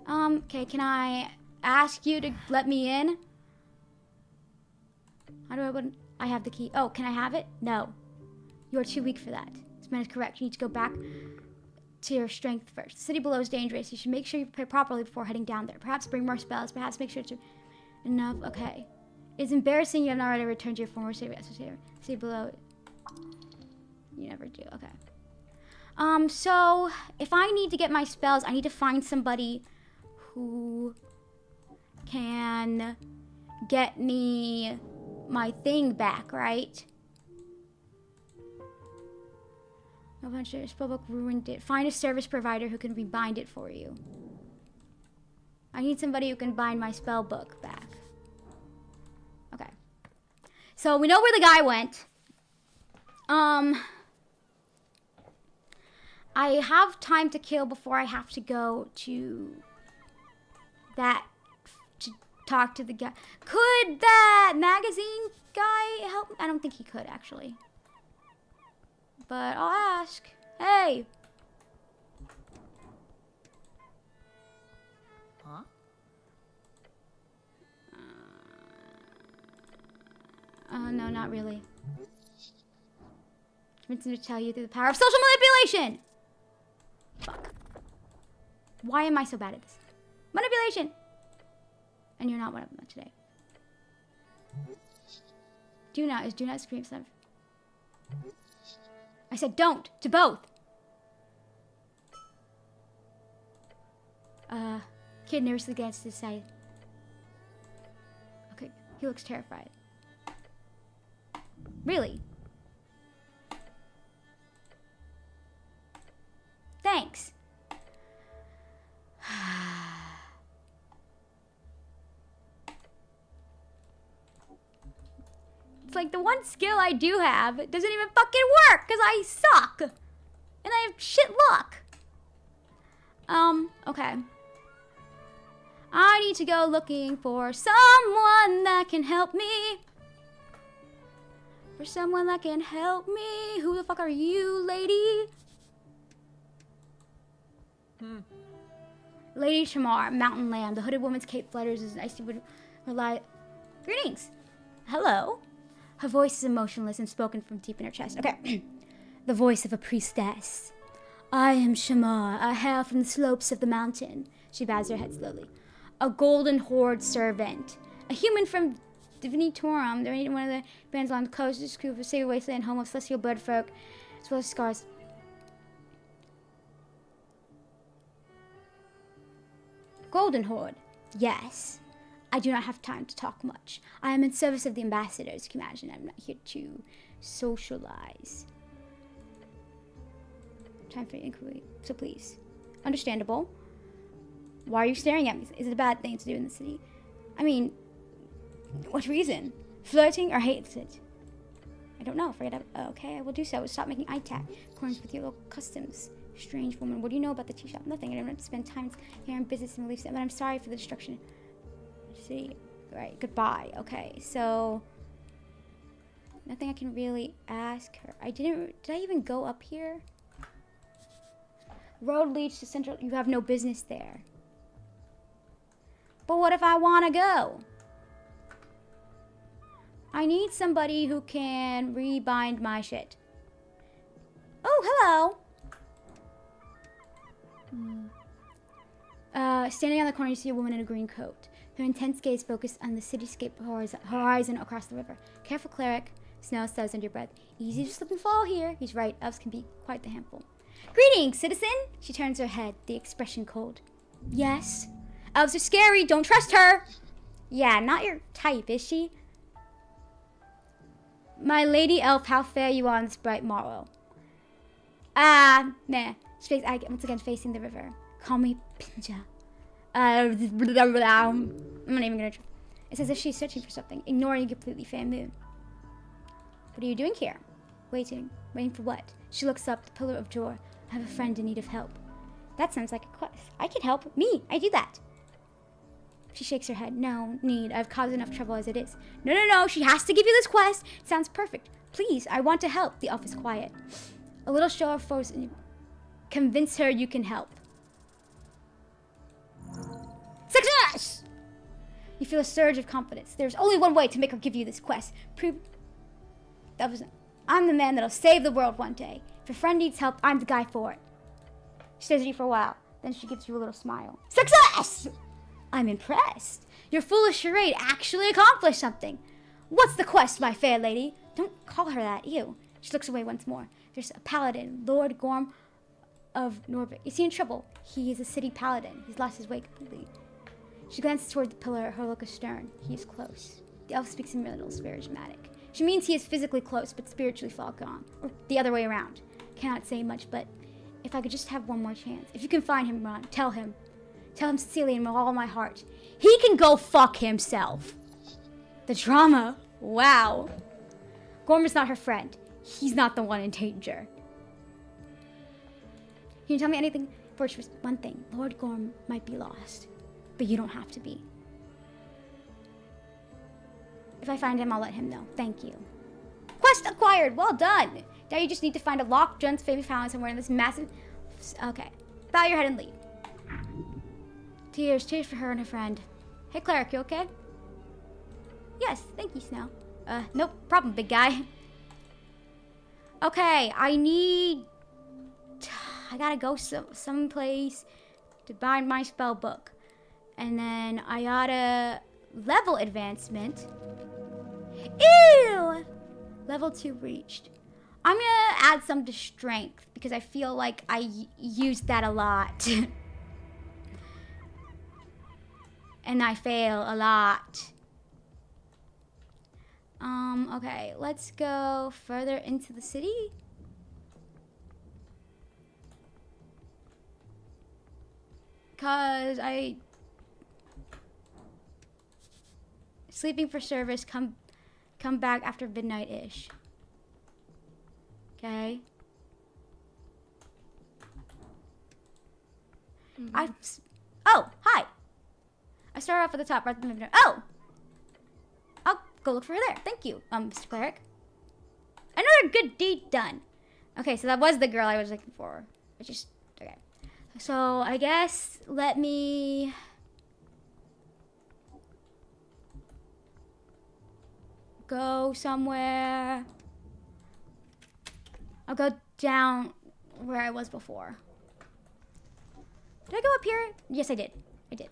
Okay, can I ask you to let me in? How do I have the key. Oh, can I have it? No. You're too weak for that. This man is correct. You need to go back to your strength first. The city below is dangerous. You should make sure you prepare properly before heading down there. Perhaps bring more spells. Perhaps make sure it's enough. Okay. It's embarrassing you have not already returned to your former city. City below. You never do. Okay. So if I need to get my spells, I need to find somebody who can get me my thing back, right? A bunch of spellbook ruined it. Find a service provider who can rebind it for you. I need somebody who can bind my spellbook back. Okay. So we know where the guy went. I have time to kill before I have to go to that to talk to the guy. Could that magazine guy help? I don't think he could, actually. But I'll ask. Hey. Huh? No, not really. Convince him to tell you through the power of social manipulation. Fuck. Why am I so bad at this? Manipulation. And you're not one of them today. Do not scream stuff. I said don't to both. Kid nervously gets to his side. Okay, he looks terrified. Really? Thanks. It's like the one skill I do have doesn't even fucking work because I suck. And I have shit luck. Okay. I need to go looking for someone that can help me. For someone that can help me. Who the fuck are you, lady? Lady Shamar, Mountain Lamb. The hooded woman's cape flutters as an icy would rely. Greetings. Hello. Her voice is emotionless and spoken from deep in her chest. Okay. The voice of a priestess. I am Shamar. I hail from the slopes of the mountain. She bows her head slowly. A golden horde servant. A human from Divinitorum. They're one of the bands along the coast. This group of sacred wasteland, home of celestial bird folk, as well as scars. Golden Horde. Yes. I do not have time to talk much. I am in service of the ambassadors. You can imagine I'm not here to socialize. Time for inquiry. So please. Understandable. Why are you staring at me? Is it a bad thing to do in the city? I mean, what reason? Flirting or hatred? I don't know. Forget it. Okay, I will do so. Stop making eye contact. According with your local customs. Strange woman. What do you know about the tea shop? Nothing. I don't have to spend time here in business and beliefs. But I'm sorry for the destruction. See, right. Goodbye. Okay, so nothing I can really ask her. Did I even go up here? Road leads to Central. You have no business there. But what if I want to go? I need somebody who can rebind my shit. Oh, hello. Standing on the corner, you see a woman in a green coat. Her intense gaze focused on the cityscape horizon across the river. Careful, cleric. Snow says under your breath. Easy to slip and fall here. He's right. Elves can be quite the handful. Greetings, citizen. She turns her head, the expression cold. Yes. Elves are scary. Don't trust her. Yeah, not your type, is she? My lady elf, how fare you on this bright morrow? Nah. Once again facing the river. Call me Pinja. I'm not even gonna try. It's as if she's searching for something, ignoring a completely fair moon. What are you doing here? Waiting. Waiting for what? She looks up, the pillar of joy. I have a friend in need of help. That sounds like a quest. I can help. Me. I do that. She shakes her head. No need. I've caused enough trouble as it is. No. She has to give you this quest. It sounds perfect. Please, I want to help. The elf is quiet. A little show of force. Convince her you can help. Success! You feel a surge of confidence. There's only one way to make her give you this quest. I'm the man that'll save the world one day. If your friend needs help, I'm the guy for it. She stares at you for a while. Then she gives you a little smile. Success! I'm impressed. Your foolish charade actually accomplished something. What's the quest, my fair lady? Don't call her that. Ew. She looks away once more. There's a paladin, Lord Gorm of Norbit. Is he in trouble? He is a city paladin. He's lost his way completely. She glances toward the pillar, her look is stern. He is close. The elf speaks in riddles, very dramatic. She means he is physically close, but spiritually far gone. Or the other way around. Cannot say much, but if I could just have one more chance. If you can find him, Ron, tell him. Tell him sincerely and with all my heart. He can go fuck himself. The drama. Wow. Gorm is not her friend. He's not the one in danger. Can you tell me anything? For one thing, Lord Gorm might be lost. But you don't have to be. If I find him, I'll let him know. Thank you. Quest acquired. Well done. Now you just need to find a locked Jun's favorite fountain somewhere in this massive... Okay. Bow your head and leave. Tears for her and her friend. Hey, cleric, you okay? Yes, thank you, Snow. Nope, problem, big guy. Okay, I gotta go someplace to bind my spell book. And then I gotta level advancement. Ew! Level 2 reached. I'm gonna add some to strength because I feel like I used that a lot. And I fail a lot. Okay, let's go further into the city. Cause sleeping for service, come come back after midnight-ish. Okay. Oh, hi. I started off at the top rather than the oh! I'll go look for her there. Thank you, Mr. Cleric. Another good deed done. Okay, so that was the girl I was looking for. Okay. So, I guess, let me... go somewhere. I'll go down where I was before. Did I go up here? Yes, I did. I did.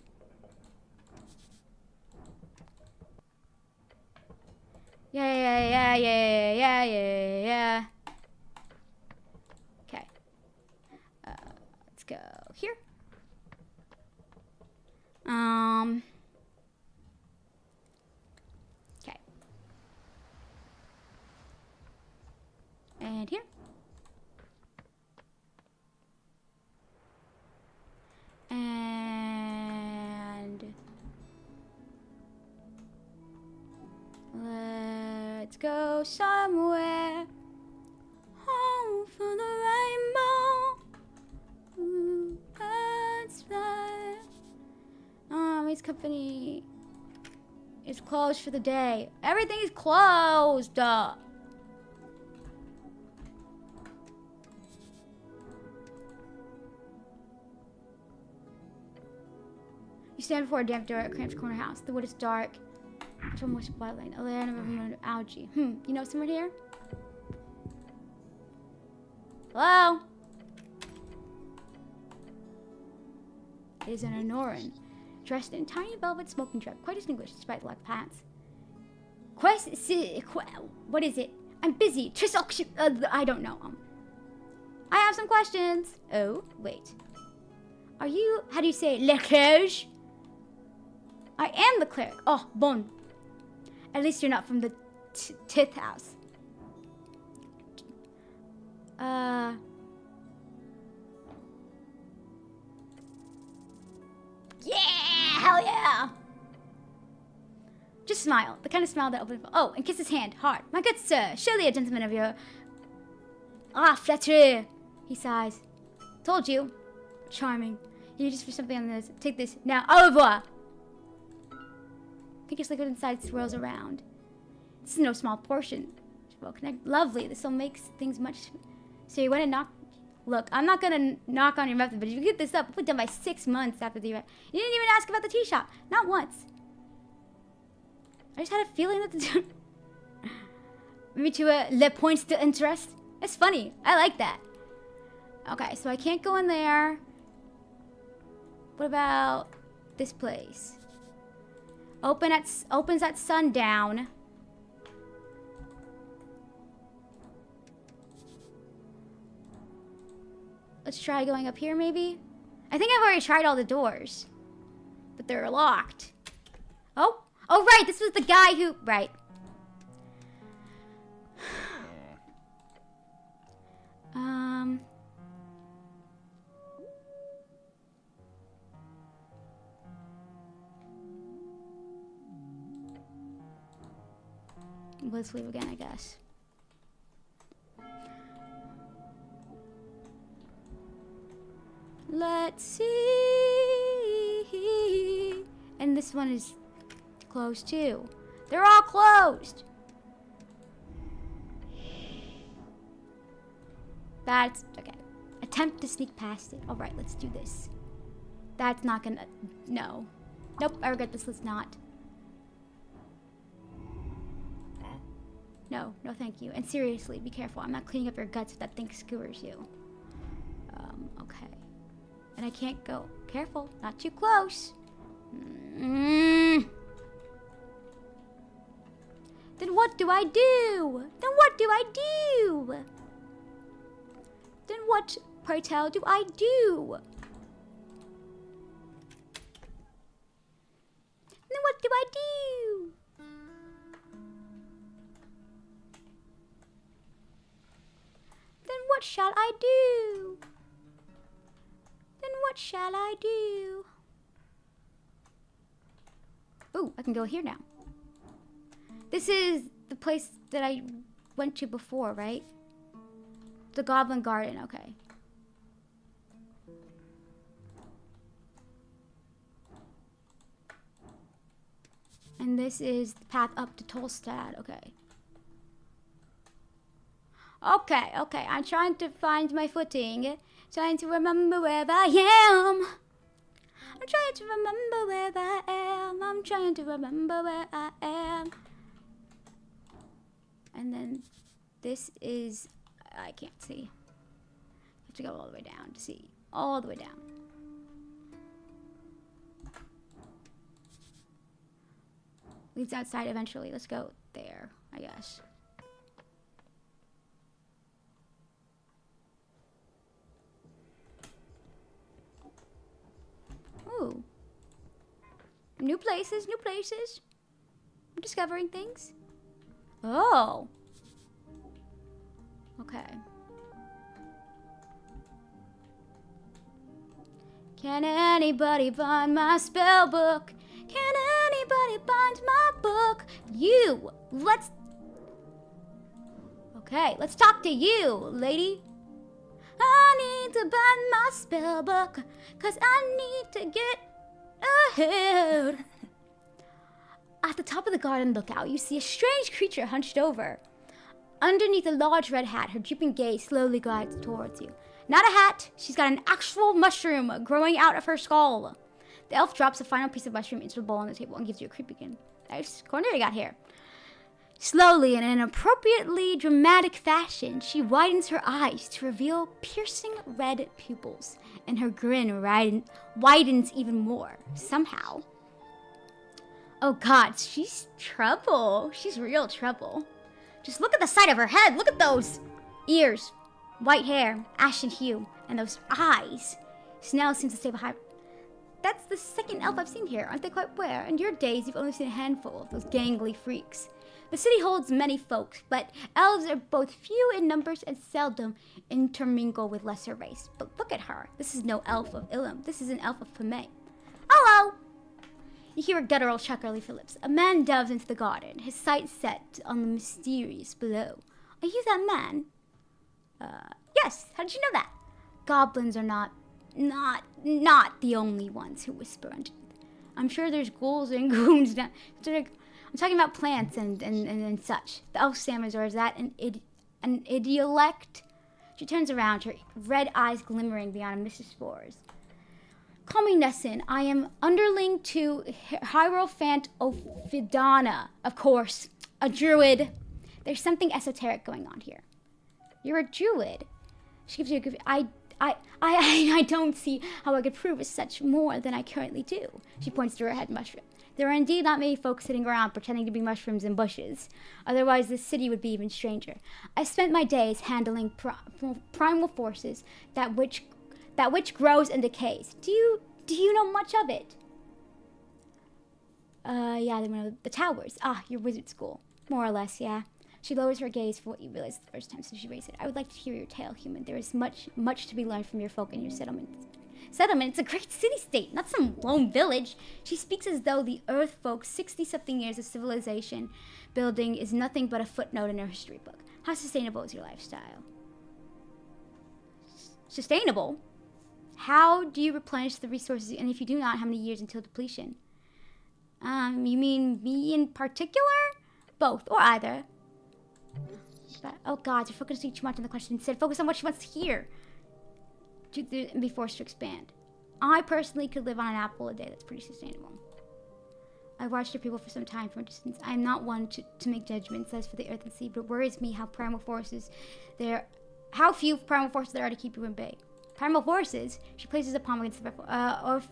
Yeah. Okay. Let's go here. Okay. And here. And let's go somewhere home for the rainbow. Ooh, birds fly. His company is closed for the day. Everything is closed. You stand before a damp door at Cramp's Corner House. The wood is dark. It's almost white line. A land of algae. You know someone here? Hello? It is an Anoran, dressed in a tiny velvet smoking dress, quite distinguished despite the black pants. What is it? I'm busy. I don't know. I have some questions. Oh, wait. Are you, how do you say, le clerc? I am the cleric. Oh, bon. At least you're not from the Tith House. Yeah! Hell yeah! Just smile. The kind of smile that opens... Oh, and kiss his hand hard. My good sir, surely a gentleman of your... Ah, flatterer. He sighs. Told you. Charming. You just for something on this. Take this. Now, au revoir. Pinkish liquid inside swirls around. This is no small portion. Well, connect. Lovely. This will make things much... So you want to knock... Look, I'm not going to knock on your method, but if you get this up, we'll be done by 6 months after the event. You didn't even ask about the tea shop. Not once. I just had a feeling that the... Maybe to le points de interest. It's funny. I like that. Okay, so I can't go in there. What about this place? Opens at sundown. Let's try going up here, maybe? I think I've already tried all the doors. But they're locked. Oh! Oh, right! This was the guy who... Right. Let's leave again, I guess. Let's see. And this one is closed too. They're all closed. That's okay. Attempt to sneak past it. All right, let's do this. That's not gonna. No. Nope. I regret this. Let's not. No, no, thank you. And seriously, be careful. I'm not cleaning up your guts if that thing skewers you. Okay. And I can't go. Careful, not too close. Then what do I do? Then what do I do? Then what, pray tell, do I do? Then what do I do? Then what shall I do? Then what shall I do? Ooh, I can go here now. This is the place that I went to before, right? The Goblin Garden, okay. And this is the path up to Tolstad, okay. Okay, I'm trying to find my footing. Trying to remember where I am. I'm trying to remember where I am. I'm trying to remember where I am. And then this is, I can't see. You have to go all the way down to see. All the way down. Leads outside eventually. Let's go there, I guess. Ooh. New places, new places. I'm discovering things. Oh. Okay. Can anybody find my spell book? Can anybody find my book? You! Okay, let's talk to you, lady. I need to find my spell book, 'cause I need to get ahead. At the top of the garden lookout, you see a strange creature hunched over. Underneath a large red hat, her drooping gaze slowly glides towards you. Not a hat, she's got an actual mushroom growing out of her skull. The elf drops a final piece of mushroom into the bowl on the table and gives you a creepy grin. Nice corner you got here. Slowly, in an appropriately dramatic fashion, she widens her eyes to reveal piercing red pupils, and her grin widens even more, somehow. Oh god, she's trouble. She's real trouble. Just look at the side of her head. Look at those ears, white hair, ashen hue, and those eyes. Snell seems to stay behind. That's the second elf I've seen here. Aren't they quite rare? In your days, you've only seen a handful of those gangly freaks. The city holds many folks, but elves are both few in numbers and seldom intermingle with lesser race. But look at her. This is no elf of Ilum. This is an elf of Pamay. Hello! You hear a guttural chuckle leave her lips. A man delves into the garden, his sights set on the mysterious below. Are you that man? Yes. How did you know that? Goblins are not the only ones who whisper underneath. I'm sure there's ghouls and goons down. I'm talking about plants and such. The elf stammers, or is that an idiolect? She turns around, her red eyes glimmering beyond a mist of spores. Call me Nessun. I am underling to Hierophant Ophidana. Of course, a druid. There's something esoteric going on here. You're a druid. She gives you a good... I don't see how I could prove as such more than I currently do. She points to her head mushroom. There are indeed not many folks sitting around pretending to be mushrooms in bushes. Otherwise, this city would be even stranger. I spent my days handling primal forces, that which grows and decays. Do you know much of it? Yeah, the towers. Ah, your wizard school. More or less, yeah. She lowers her gaze for what you realize the first time since she raised it. I would like to hear your tale, human. There is much to be learned from your folk and your settlement. It's a great city-state, not some lone village. She speaks as though the Earth folk's 60-something years of civilization building is nothing but a footnote in her history book. How sustainable is your lifestyle? Sustainable? How do you replenish the resources, and if you do not, how many years until depletion? You mean me in particular? Both, or either. But, oh god, you're focusing too much on the question. Instead, focus on what she wants to hear. And be forced to expand. I personally could live on an apple a day. That's pretty sustainable. I watched your people for some time from a distance. I am not one to make judgments as for the earth and sea, but it worries me how few primal forces there are to keep you in bay. Primal forces? She places a palm against the rifle.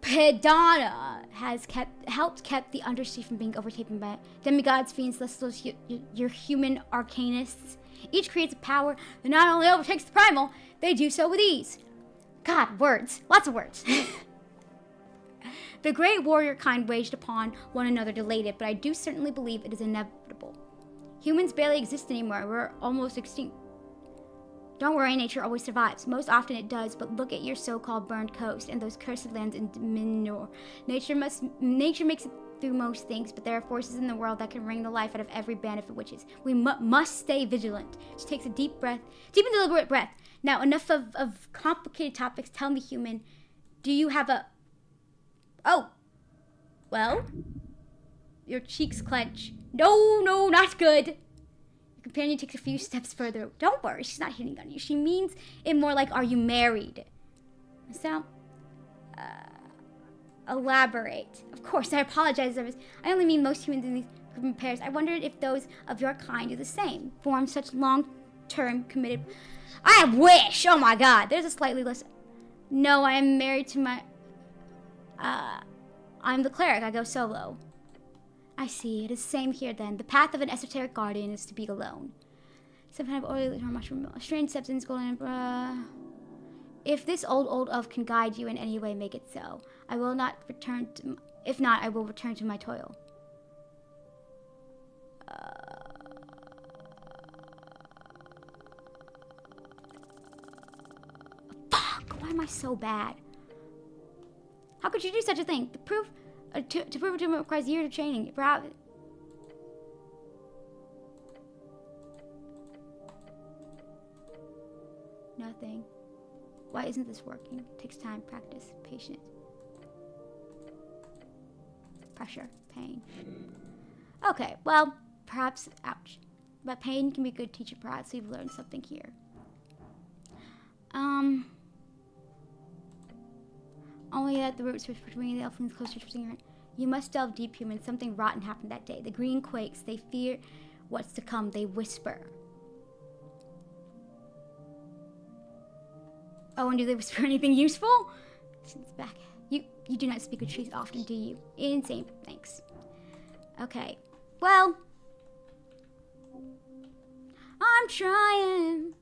Pedana has helped keep the undersea from being overtaken by demigods, fiends, celestials, your human arcanists. Each creates a power that not only overtakes the primal, they do so with ease. God, words. Lots of words. The great warrior kind waged upon one another delayed it, but I do certainly believe it is inevitable. Humans barely exist anymore. We're almost extinct. Don't worry, nature always survives. Most often it does, but look at your so-called burned coast and those cursed lands in Minor. Nature makes it through most things, but there are forces in the world that can wring the life out of every band of witches. We must stay vigilant. She takes a deep and deliberate breath. Now, enough of complicated topics. Tell me, human, do you have a... Oh. Well? Your cheeks clench. No, not good. Your companion takes a few steps further. Don't worry, she's not hitting on you. She means it more like, are you married? So, elaborate. Of course, I apologize. I only mean most humans in these group of pairs. I wondered if those of your kind do the same. Form such long-term committed... I wish! Oh my god. There's a slightly less... No, I am married to my... I'm the cleric. I go solo. I see. It is the same here then. The path of an esoteric guardian is to be alone. Some kind of oily mushroom. Strange substance, golden... If this old elf can guide you in any way, make it so. I will not return to... If not, I will return to my toil. Fuck! Why am I so bad? How could you do such a thing? To prove it requires years of training. Perhaps... Nothing. Why isn't this working? It takes time, practice, patience. Pressure, pain. Okay, well, perhaps, ouch. But pain can be a good teacher, perhaps we've learned something here. Only that the roots between the elflings closer to your... You must delve deep, human. Something rotten happened that day. The green quakes. They fear what's to come. They whisper. Oh, and do they whisper anything useful? Since back. You do not speak with trees often, do you? Insane. Thanks. Okay. Well. I'm trying.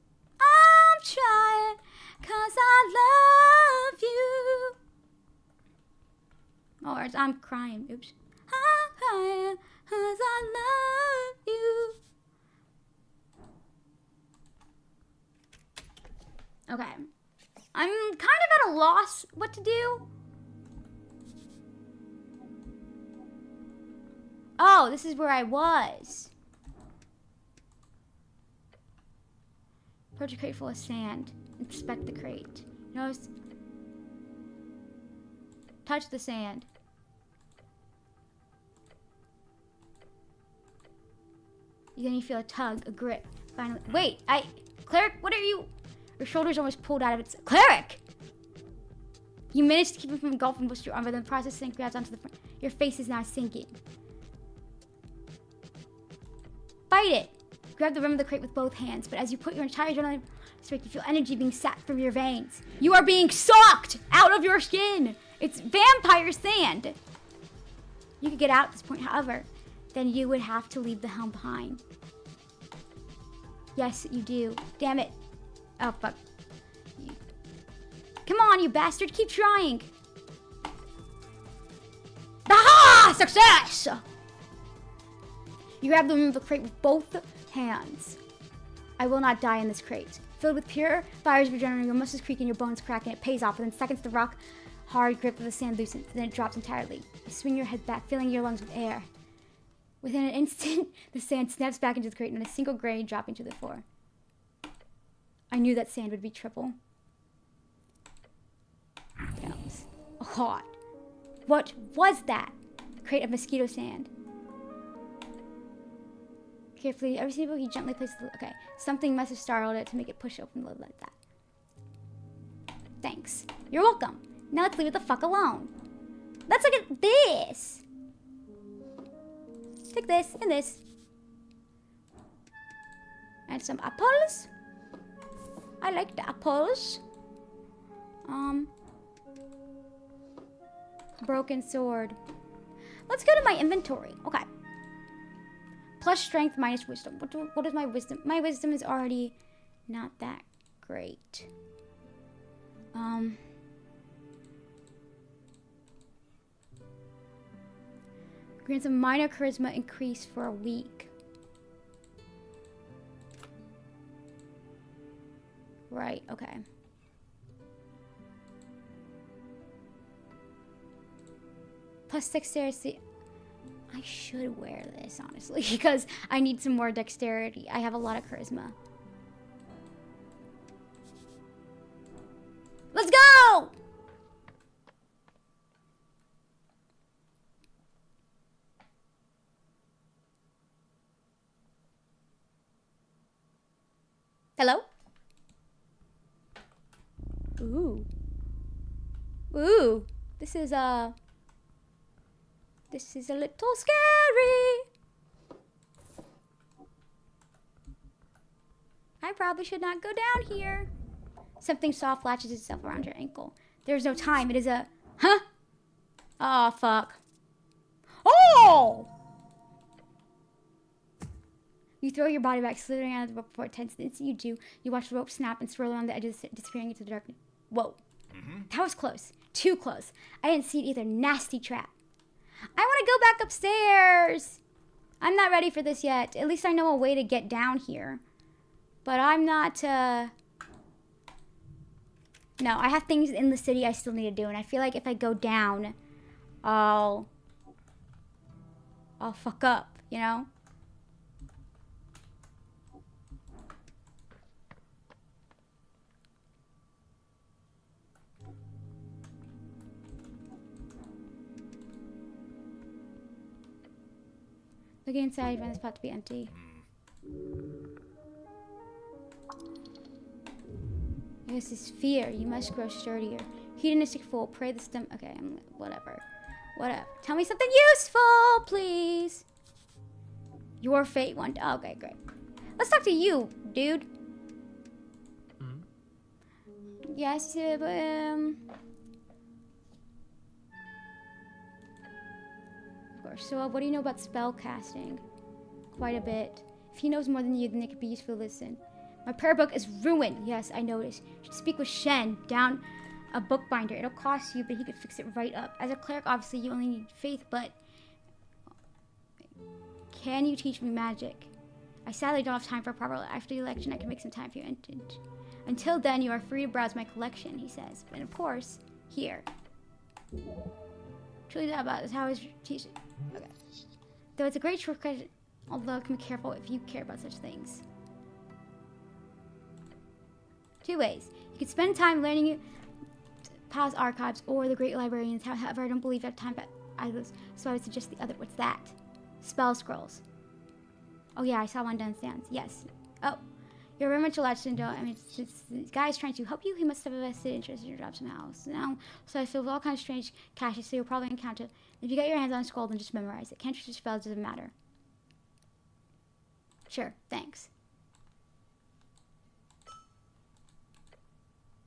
'Cause I love you. Or I'm crying. Oops. I'm crying 'cause I love you. Okay. I'm kind of at a loss what to do. Oh, this is where I was. Approach a crate full of sand. Inspect the crate. Notice. Touch the sand. Then you feel a tug, a grip. Finally. Wait, Cleric, what are you? Your shoulders almost pulled out of its... Cleric! You managed to keep him from engulfing with your arm, but then the process sink grabs onto the front. Your face is now sinking. Fight it! Grab the rim of the crate with both hands, but as you put your entire adrenaline straight, you feel energy being sapped from your veins. You are being sucked out of your skin! It's vampire sand! You could get out at this point, however, then you would have to leave the helm behind. Yes, you do. Damn it. Oh, fuck. Come on, you bastard. Keep trying. Aha! Success! You grab the rim of the crate with both hands. I will not die in this crate. Filled with pure fires of adrenaline, your muscles creak and your bones crack, and it pays off. Within seconds, the rock hard grip of the sand loosens, then it drops entirely. You swing your head back, filling your lungs with air. Within an instant, the sand snaps back into the crate, and a single grain dropping to the floor. I knew that sand would be triple. That was hot. What was that? A crate of mosquito sand. Carefully, every single he gently places the... Okay, something must have startled it to make it push open the lid like that. Thanks. You're welcome. Now let's leave it the fuck alone. Let's look at this. Take this and this. And some apples. I like the apples. Broken sword. Let's go to my inventory. Okay. Plus strength minus wisdom. What is my wisdom? My wisdom is already not that great. Grants a minor charisma increase for a week. Right, okay. Plus dexterity. I should wear this, honestly, because I need some more dexterity. I have a lot of charisma. Let's go! Hello? Ooh. Ooh. This is a little scary. I probably should not go down here. Something soft latches itself around your ankle. There's no time. It is a... Huh? Oh, fuck. Oh! You throw your body back, slithering out of the rope before it tenses. The instant you do, you watch the rope snap and swirl around the edges, disappearing into the darkness. Whoa. That was close. Too close. I didn't see it either. Nasty trap. I want to go back upstairs. I'm not ready for this yet. At least I know a way to get down here. But I'm not, No, I have things in the city I still need to do. And I feel like if I go down, I'll fuck up, you know? Looking inside, you find the spot to be empty. This is fear. You must grow sturdier. Hedonistic fool. Pray the stem. Okay, whatever. Whatever. Tell me something useful, please. Your fate one. Okay, great. Let's talk to you, dude. Yes, Of course. So, what do you know about spell casting? Quite a bit. If he knows more than you, then it could be useful to listen. My prayer book is ruined. Yes, I noticed. You should speak with Shen down a bookbinder. It'll cost you, but he could fix it right up. As a cleric, obviously, you only need faith, but... Can you teach me magic? I sadly don't have time for a proper... After the election, I can make some time for you. Until then, you are free to browse my collection, he says. And of course, here. Truly that about is how I teach it. Okay. Though it's a great shortcut, although can be careful if you care about such things. 2 ways. You could spend time learning past archives or the great librarians. However, I don't believe I have time for either, so I would suggest the other. What's that? Spell scrolls. Oh yeah, I saw one downstairs. Yes. Oh, you're very much allowed to know. I mean, this guy is trying to help you. He must have a vested interest in your job somehow. So I feel with all kinds of strange caches, so you'll probably encounter. If you get your hands on a scroll, then just memorize it. Cantrips or spells doesn't matter. Sure. Thanks.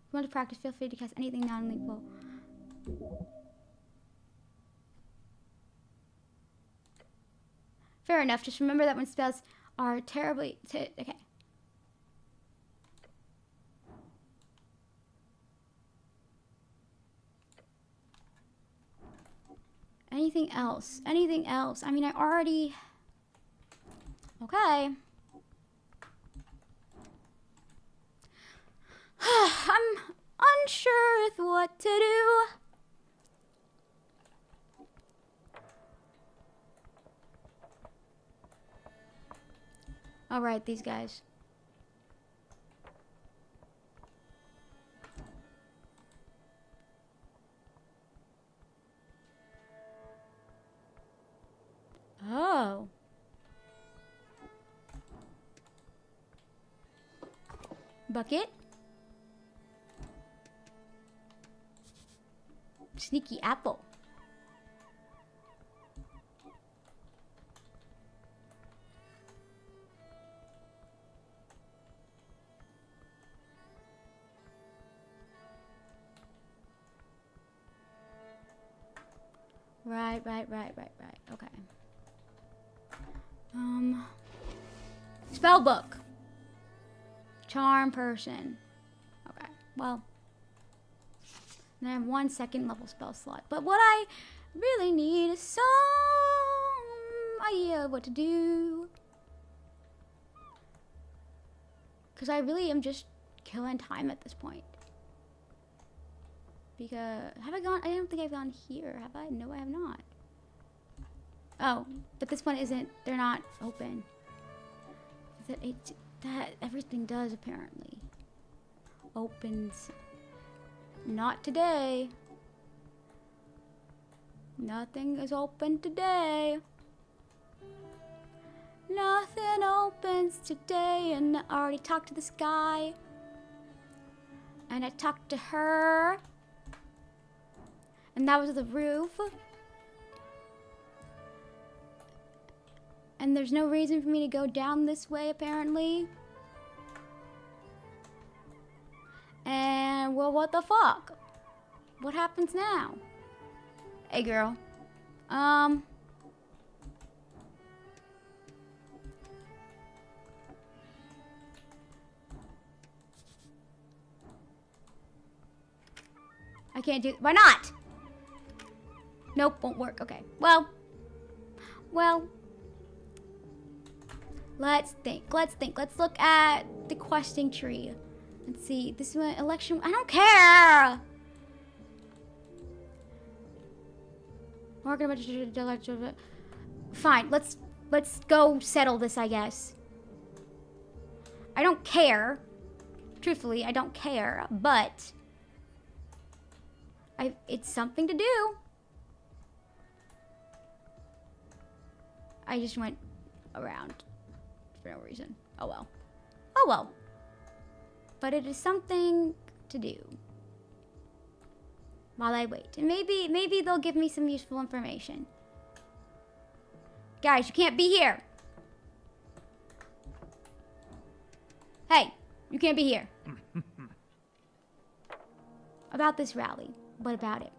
If you want to practice, feel free to cast anything non-lethal. Fair enough. Just remember that when spells are terribly... okay. Anything else? Anything else? I mean, I already... Okay. I'm unsure with what to do. Alright, these guys. Oh. Bucket. Sneaky apple. Right. Okay. Spell book. Charm person. Okay. Well. And I have 1 second level spell slot. But what I really need is some idea of what to do. Because I really am just killing time at this point. Because, have I gone? I don't think I've gone here, have I? No, I have not. Oh, but this one isn't. They're not open. That everything does apparently. Opens. Not today. Nothing is open today. Nothing opens today. And I already talked to this guy. And I talked to her. And that was the roof. And there's no reason for me to go down this way, apparently. And, well, what the fuck? What happens now? Hey, girl. I can't do... Why not? Nope, won't work. Okay. Well. Let's think. Let's look at the questing tree. Let's see. This one, election. I don't care. Fine. Let's go settle this, I guess. I don't care. Truthfully, I don't care, but it's something to do. I just went around for no reason. Oh well. Oh well. But it is something to do while I wait. And maybe they'll give me some useful information. Guys, you can't be here. Hey, you can't be here. About this rally. What about it?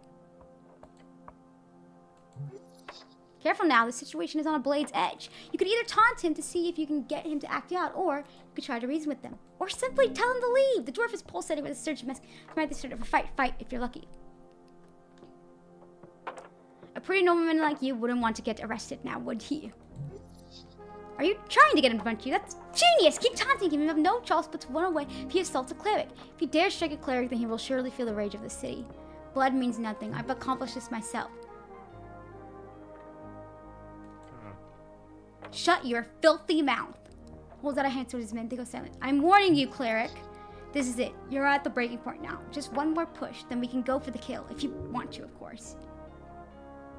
Careful now, the situation is on a blade's edge. You could either taunt him to see if you can get him to act out, or you could try to reason with them. Or simply tell him to leave. The dwarf is pulsating with a surge of might start of a fight if you're lucky. A pretty nobleman like you wouldn't want to get arrested now, would he? Are you trying to get him to punch you? That's genius! Keep taunting him. You have no choice but to run away if he assaults a cleric. If he dares strike a cleric, then he will surely feel the rage of the city. Blood means nothing. I've accomplished this myself. Shut your filthy mouth. Holds out a hand towards his men. They go silent. I'm warning you, cleric. This is it. You're at the breaking point now. Just one more push, then we can go for the kill. If you want to, of course.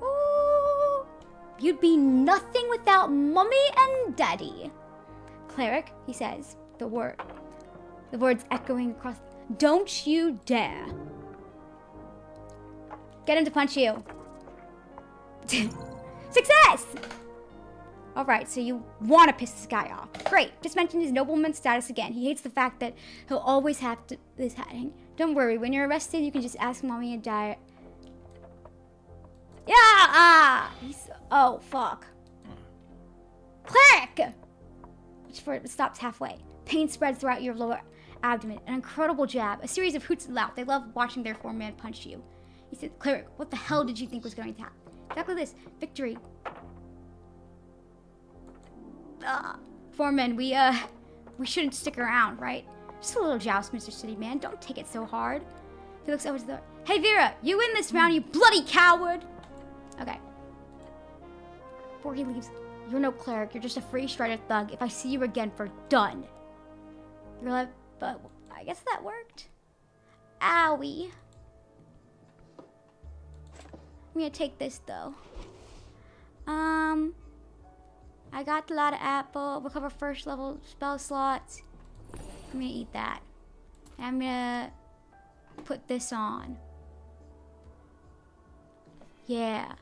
Ooh. You'd be nothing without Mommy and Daddy. Cleric, he says. The words echoing across. Don't you dare. Get him to punch you. Success! Alright, so you want to piss this guy off. Great. Just mention his nobleman status again. He hates the fact that he'll always have this happening. Don't worry. When you're arrested, you can just ask Mommy and Dad. Yeah! Oh, fuck. Cleric! It stops halfway. Pain spreads throughout your lower abdomen. An incredible jab. A series of hoots and laughs. They love watching their foreman punch you. He said, Cleric, what the hell did you think was going to happen? Exactly this. Victory. Foreman, we shouldn't stick around, right? Just a little joust, Mr. City Man. Don't take it so hard. He looks over to the... Hey, Vera, you win this round, you bloody coward! Okay. Before he leaves, you're no cleric. You're just a free-strider thug. If I see you again, we're done. You're like... But I guess that worked. Owie. I'm gonna take this, though. I got a lot of apple. Recover first level spell slots. I'm gonna eat that. And I'm gonna put this on. Yeah.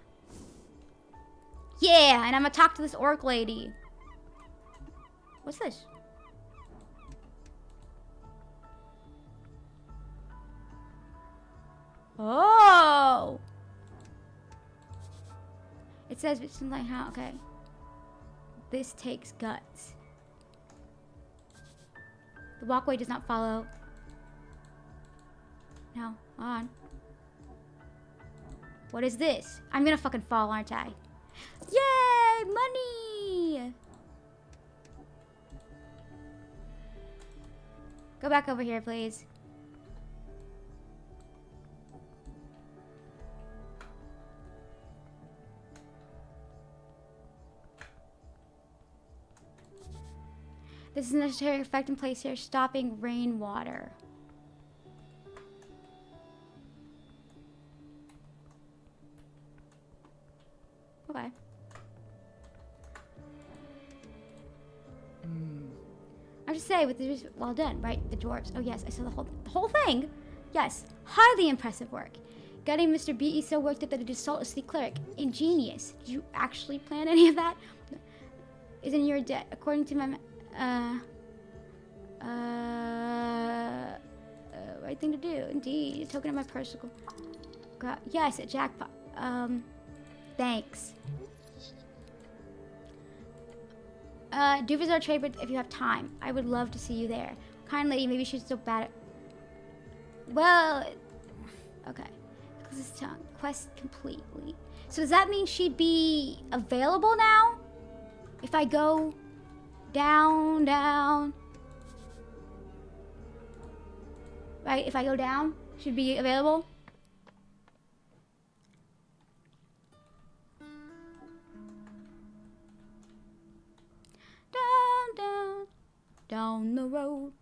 Yeah, and I'm gonna talk to this orc lady. What's this? Oh! It says it's like how, okay. This takes guts. The walkway does not follow. No, on. What is this? I'm gonna fucking fall, aren't I? Yay! Money! Go back over here, please. This is a necessary effect in place here, stopping rainwater. Okay. I have to say, with this, well done, right? The dwarves. Oh yes, I saw the whole thing. Yes, highly impressive work. Getting Mr. B.E. so worked up that he did assault a sleek cleric. Ingenious. Did you actually plan any of that? Isn't your debt, according to my right thing to do. Indeed, a token of my personal. Yes, a jackpot. Thanks. Do visit our trade, but if you have time, I would love to see you there. Kind lady, maybe she's so bad at. Well, okay. Close his tongue. Quest completely. So does that mean she'd be available now? If I go down, down. Right, if I go down, she'd be available. Down, down, down the road.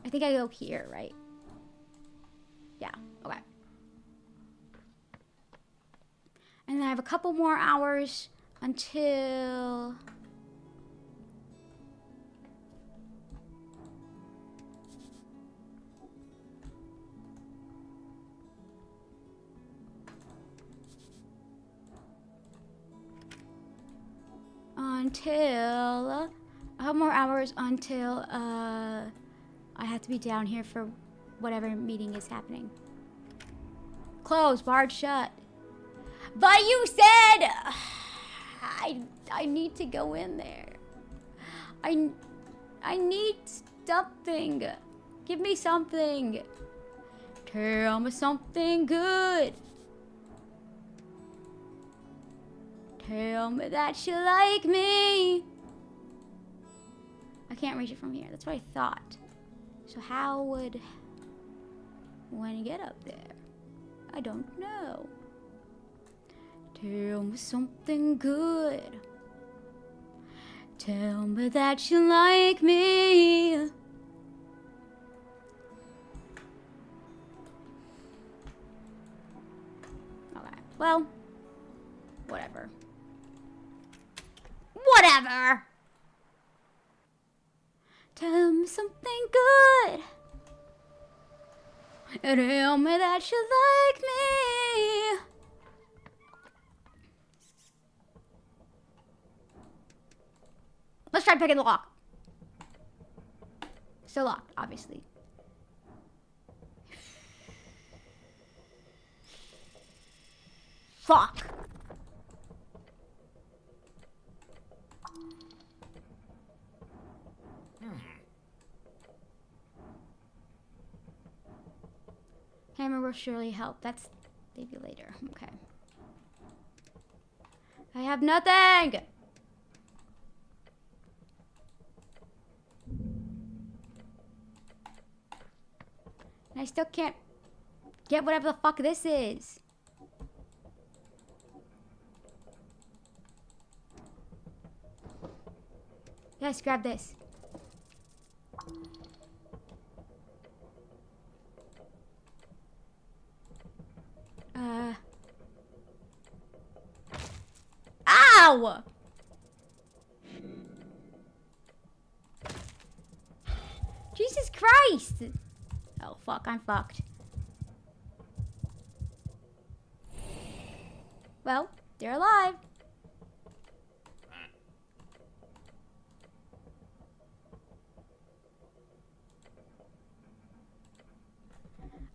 I think I go here, right? Yeah, okay. And then I have a couple more hours until... I have more hours until I have to be down here for whatever meeting is happening. Closed, barred shut. But you said I need to go in there. I need something. Give me something. Tell me something good. Tell me that you like me. I can't reach it from here. That's what I thought. So how would one get up there? I don't know. Tell me something good. Tell me that you like me. Okay, well, whatever. Whatever! Tell me something good. Tell me that you like me. Let's try picking the lock. Still locked, obviously. Fuck. Hammer will surely help. That's maybe later. Okay. I have nothing! And I still can't get whatever the fuck this is. Yes, grab this. Ow! Jesus Christ! Oh, fuck, I'm fucked. Well, they're alive.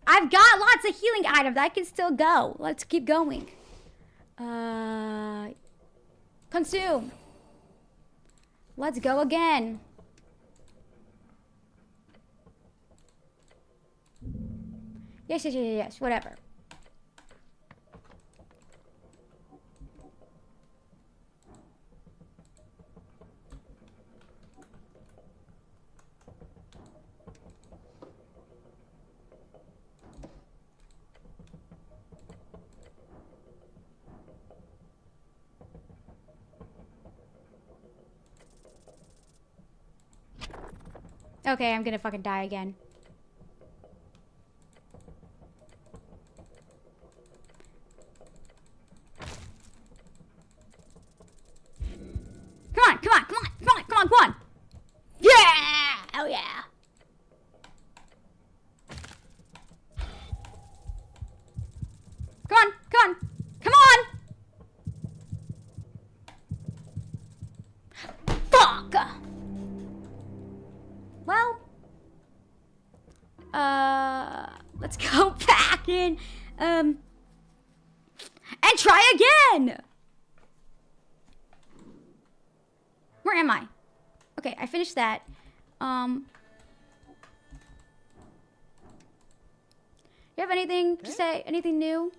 I've got lots of healing items. I can still go. Let's keep going. Consume. Let's go again. Yes, yes, yes, yes. Whatever. Okay, I'm gonna fucking die again. Come on, come on, come on, come on, come on, come on. Yeah! Oh yeah. Come on, come on, come on! Fuck! Well, let's go back in, and try again! Where am I? Okay, I finished that. You have anything to say? Anything new?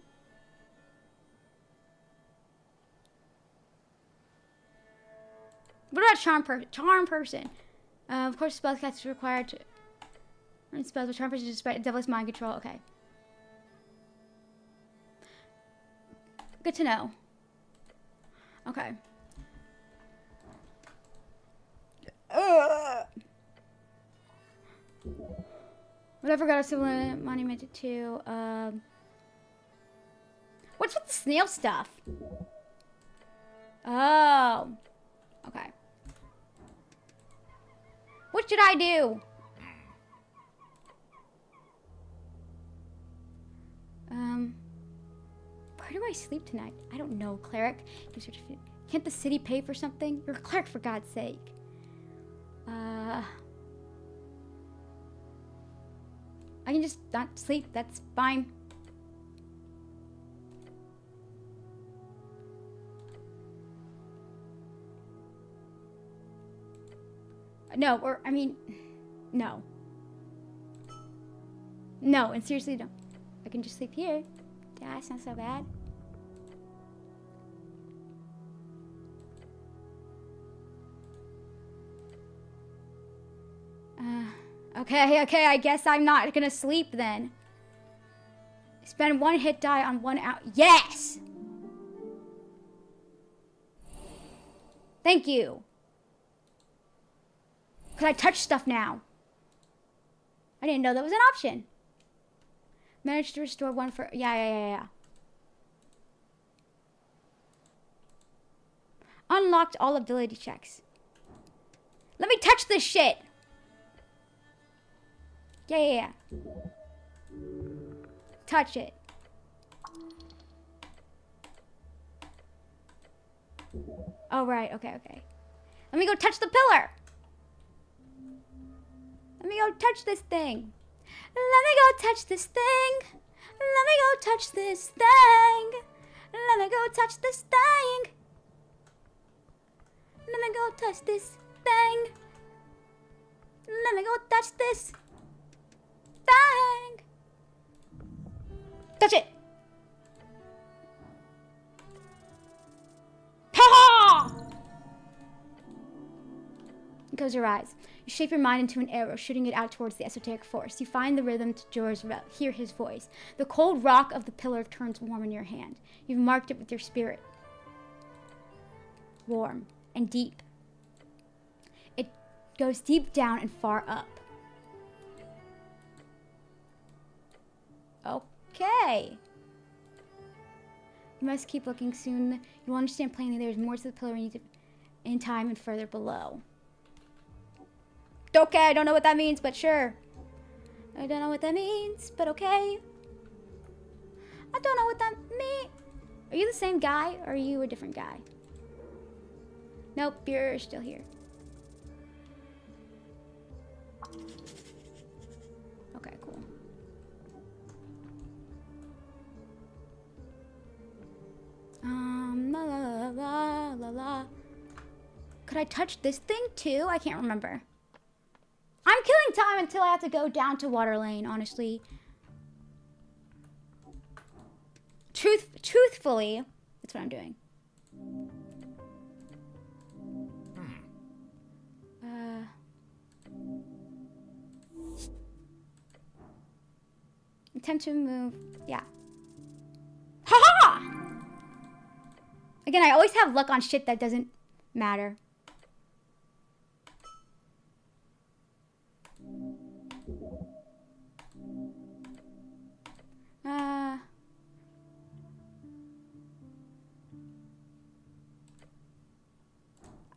What about charm person? Of course, spellcast is required to learn spells, but charm person is despite devil's mind control. Okay. Good to know. Okay. Whatever got a similar monument to, what's with the snail stuff? Oh. Okay. What should I do? Where do I sleep tonight? I don't know, cleric. Can't the city pay for something? You're a cleric, for God's sake. I can just not sleep. That's fine. No, or, I mean, no. No, and seriously, no. I can just sleep here. Yeah, it's not so bad. Okay, I guess I'm not gonna sleep then. Spend 1 hit die on 1 out. Yes! Thank you. Could I touch stuff now? I didn't know that was an option. Managed to restore 1 for... Yeah. Unlocked all ability checks. Let me touch this shit! Yeah. Touch it. Oh, right. Okay. Let me go touch the pillar. Let me go touch this thing. Let me go touch this thing. Let me go touch this thing. Let me go touch this thing. Let me go touch this thing. Let me go touch this thing. Touch it. Ha! Close your eyes. You shape your mind into an arrow, shooting it out towards the esoteric force. You find the rhythm to Jor's hear his voice. The cold rock of the pillar turns warm in your hand. You've marked it with your spirit. Warm and deep. It goes deep down and far up. Okay. You must keep looking. Soon you will understand plainly there is more to the pillar in time and further below. Okay, I don't know what that means, but sure. I don't know what that means, but okay. I don't know what that means. Are you the same guy, or are you a different guy? Nope, you're still here. Okay, cool. La. Could I touch this thing too? I can't remember. I'm killing time until I have to go down to Water Lane, honestly. Truthfully, that's what I'm doing. Intend to move. Yeah. Ha-ha! Again, I always have luck on shit that doesn't matter.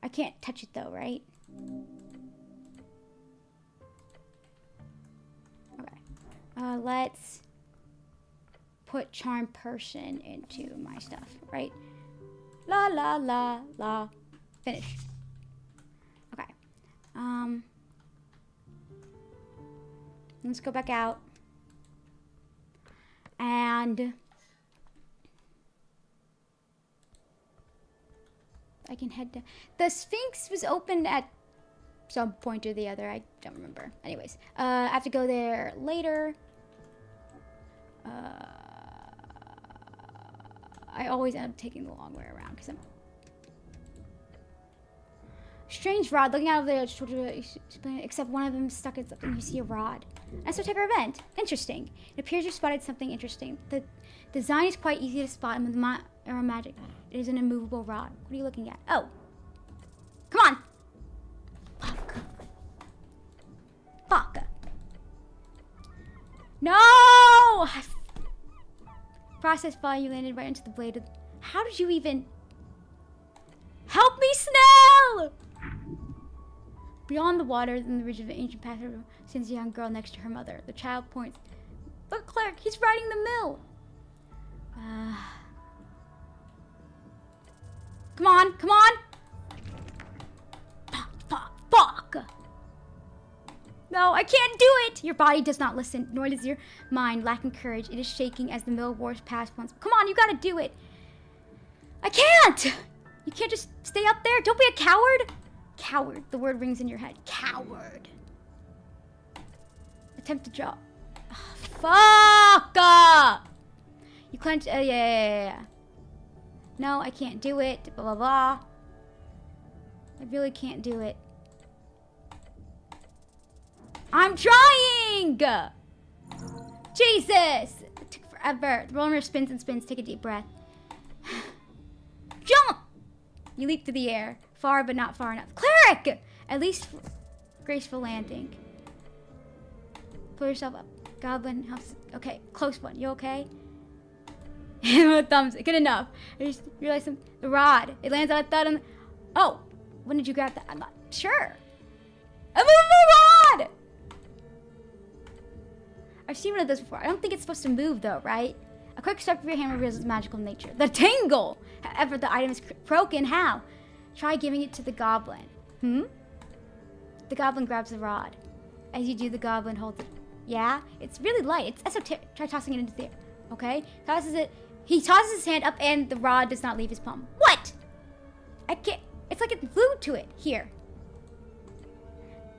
I can't touch it though, right? Okay. Let's put charm person into my stuff, right? La la la la. Finish. Okay. Let's go back out. And I can head to... The Sphinx was opened at some point or the other. I don't remember. Anyways, I have to go there later. I always end up taking the long way around because I'm... Strange rod. Looking out of the... Except one of them is stuck in something. You see a rod. Esoteric event. Interesting. It appears you spotted something interesting. The design is quite easy to spot and with arrow magic. It is an immovable rod. What are you looking at? Oh. Come on. Fuck. Fuck. No! Process fire, you landed right into the blade of... How did you even... Help me, Snell! Beyond the water, in the ridge of an ancient path, stands a young girl next to her mother. The child points. Look, Cleric, he's riding the mill. Come on, come on! Fuck, fuck, fuck! No, I can't do it! Your body does not listen, nor does your mind, lacking courage. It is shaking as the mill roars past once. Come on, you gotta do it! I can't! You can't just stay up there? Don't be a coward! Coward. The word rings in your head. Coward. Attempt to draw. Oh, fuck! You clench. Yeah. No, I can't do it. Blah, blah, blah. I really can't do it. I'm trying! Jesus! It took forever. The roller spins and spins. Take a deep breath. Jump! You leap through the air. Far, but not far enough. Cleric! At least graceful landing. Pull yourself up. Goblin helps. Okay, close one. You okay? Thumbs. Good enough. I just realized the rod. It lands on a thud on. Oh, when did you grab that? I'm not sure. A movable rod! I've seen one of those before. I don't think it's supposed to move though, right? A quick stroke of your hand reveals its magical nature. The tingle! However, the item is broken. How? Try giving it to the goblin. The goblin grabs the rod. As you do, the goblin holds it. Yeah? It's really light. It's esoteric. Try tossing it into the air. Okay? Tosses it. He tosses his hand up and the rod does not leave his palm. What? I can't. It's like it's glued to it. Here.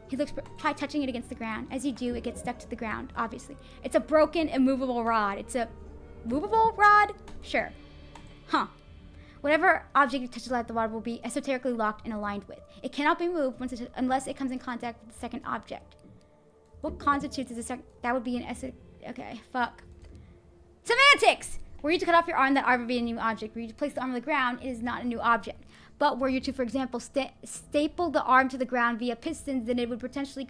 He looks. Try touching it against the ground. As you do, it gets stuck to the ground, obviously. It's a broken, immovable rod. It's a movable rod? Sure. Huh. Whatever object you touch like the rod will be esoterically locked and aligned with. It cannot be moved unless it comes in contact with the second object. What constitutes as a second? That would be an okay, fuck. Semantics! Were you to cut off your arm, that arm would be a new object. Were you to place the arm on the ground, it is not a new object. But were you to, for example, staple the arm to the ground via pistons, then it would potentially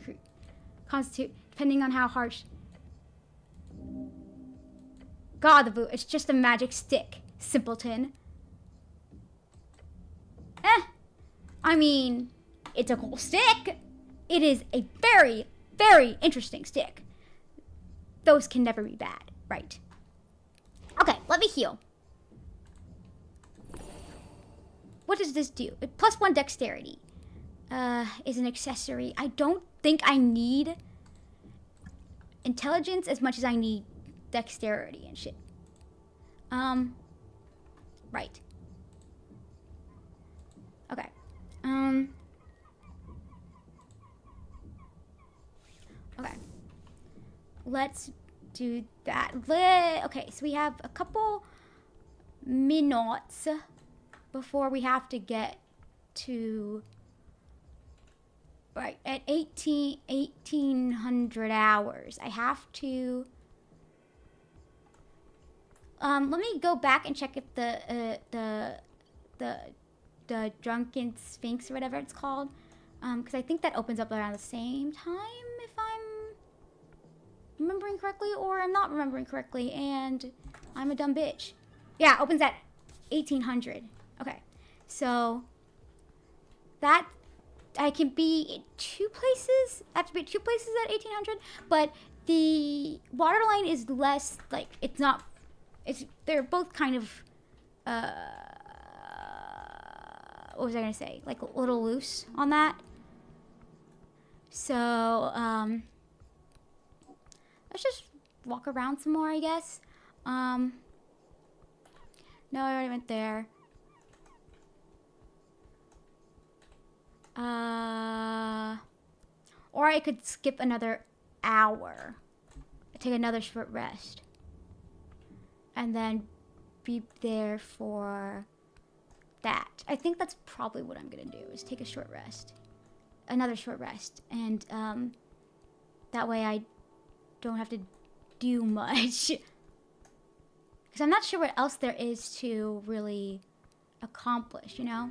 constitute, depending on how harsh. God, the boot. It's just a magic stick, simpleton. I mean, it's a cool stick. It is a very, very interesting stick. Those can never be bad, right? Okay, let me heal. What does this do? +1 dexterity is an accessory. I don't think I need intelligence as much as I need dexterity and shit. Right. Okay. Okay. Let's do that. Okay, so we have a couple minutes before we have to get to right at 1800 hours. I have to let me go back and check if the Drunken Sphinx or whatever it's called, because I think that opens up around the same time, if I'm remembering correctly, or I'm not remembering correctly, and I'm a dumb bitch. Yeah, opens at 1800. Okay, so that I can be in two places. I have to be at two places at 1800, but the water line is less like it's not. It's they're both kind of. What was I gonna say? Like a little loose on that. So let's just walk around some more, I guess. No, I already went there. Or I could skip another hour. Take another short rest. And then be there for that. I think that's probably what I'm gonna do, is take a short rest. Another short rest. And that way I don't have to do much. Because I'm not sure what else there is to really accomplish, you know?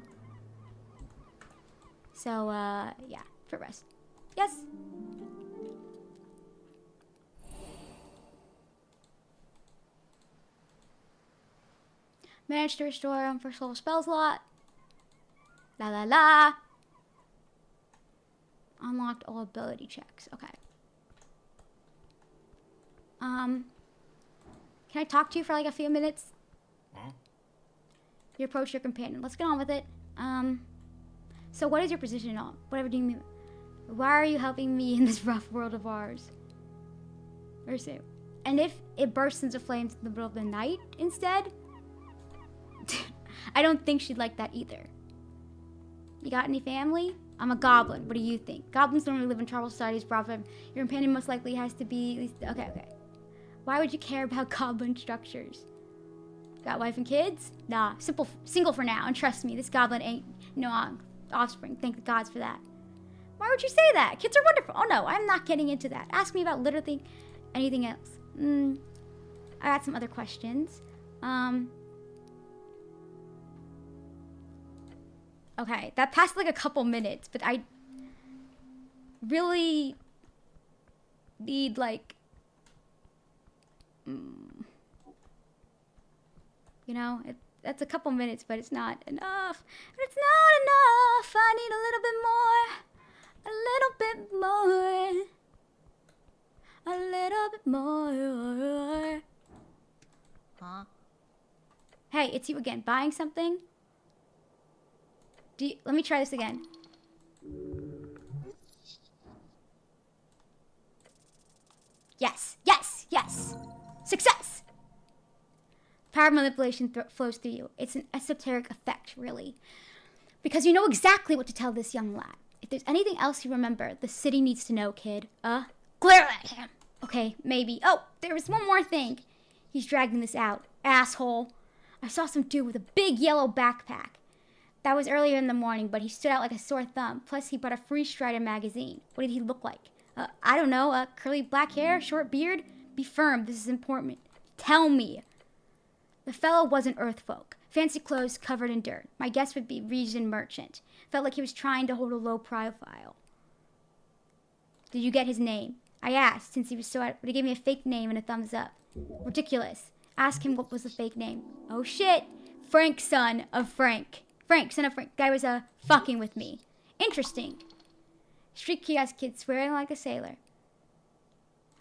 So, yeah, short rest. Yes? Managed to restore first level spell slot. La la la. Unlocked all ability checks. Okay. Can I talk to you for like a few minutes? Huh? You approach your companion. Let's get on with it. So what is your position on? Whatever do you mean? Why are you helping me in this rough world of ours? Ursu. And if it bursts into flames in the middle of the night instead? I don't think she'd like that either. You got any family? I'm a goblin. What do you think? Goblins normally live in tribal societies. Your companion most likely has to be at least... Okay. Why would you care about goblin structures? Got wife and kids? Nah, single for now. And trust me, this goblin ain't no offspring. Thank the gods for that. Why would you say that? Kids are wonderful. Oh no, I'm not getting into that. Ask me about literally anything else. I got some other questions. Okay, that passed like a couple minutes, but I really need like, you know, that's a couple minutes, but it's not enough. It's not enough. I need a little bit more. A little bit more. A little bit more. Huh? Hey, it's you again. Buying something? Let me try this again. Yes. Success! Power of manipulation flows through you. It's an esoteric effect, really. Because you know exactly what to tell this young lad. If there's anything else you remember, the city needs to know, kid. Glare at him. Okay, maybe. Oh, there was one more thing. He's dragging this out. Asshole. I saw some dude with a big yellow backpack. That was earlier in the morning, but he stood out like a sore thumb. Plus, he brought a Free Strider magazine. What did he look like? I don't know. Curly black hair, short beard? Be firm. This is important. Tell me. The fellow wasn't Earthfolk. Fancy clothes covered in dirt. My guess would be Regent merchant. Felt like he was trying to hold a low profile. Did you get his name? I asked, since he was so out, but he gave me a fake name and a thumbs up. Ridiculous. Ask him what was the fake name. Oh shit. Frank, son of Frank. Frank, son of Frank. Guy was fucking with me. Interesting. Street kiosk kid swearing like a sailor.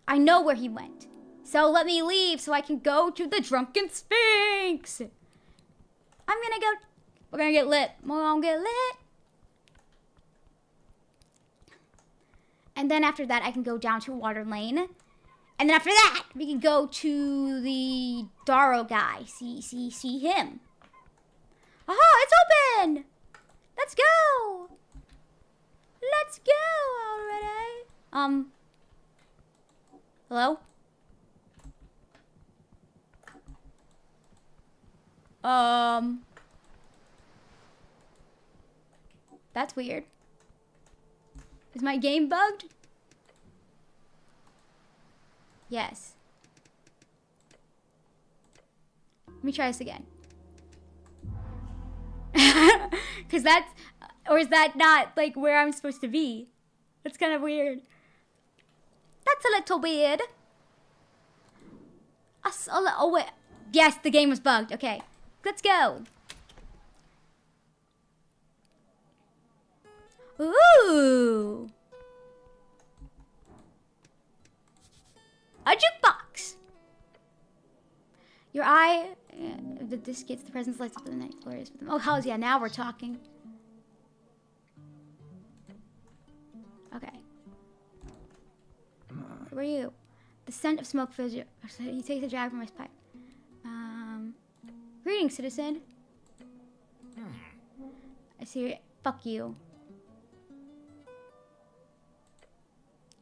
I know where he went. So let me leave so I can go to the Drunken Sphinx. I'm gonna go. We're gonna get lit. We're gonna get lit. And then after that, I can go down to Water Lane. And then after that, we can go to the Darrow guy. See him. Aha, it's open! Let's go! Let's go already. Hello? That's weird. Is my game bugged? Yes. Let me try this again. Because that's, or is that not like where I'm supposed to be? That's kind of weird. That's a little weird. Oh, wait. Yes, the game was bugged. Okay. Let's go. Ooh. A jukebox. Your eye... this gets the presence lights up in the night. Glorious. Oh, hells yeah. Now we're talking. Okay. Where are you? The scent of smoke fills you. He takes a drag from his pipe. Greetings, citizen. I see. Fuck you.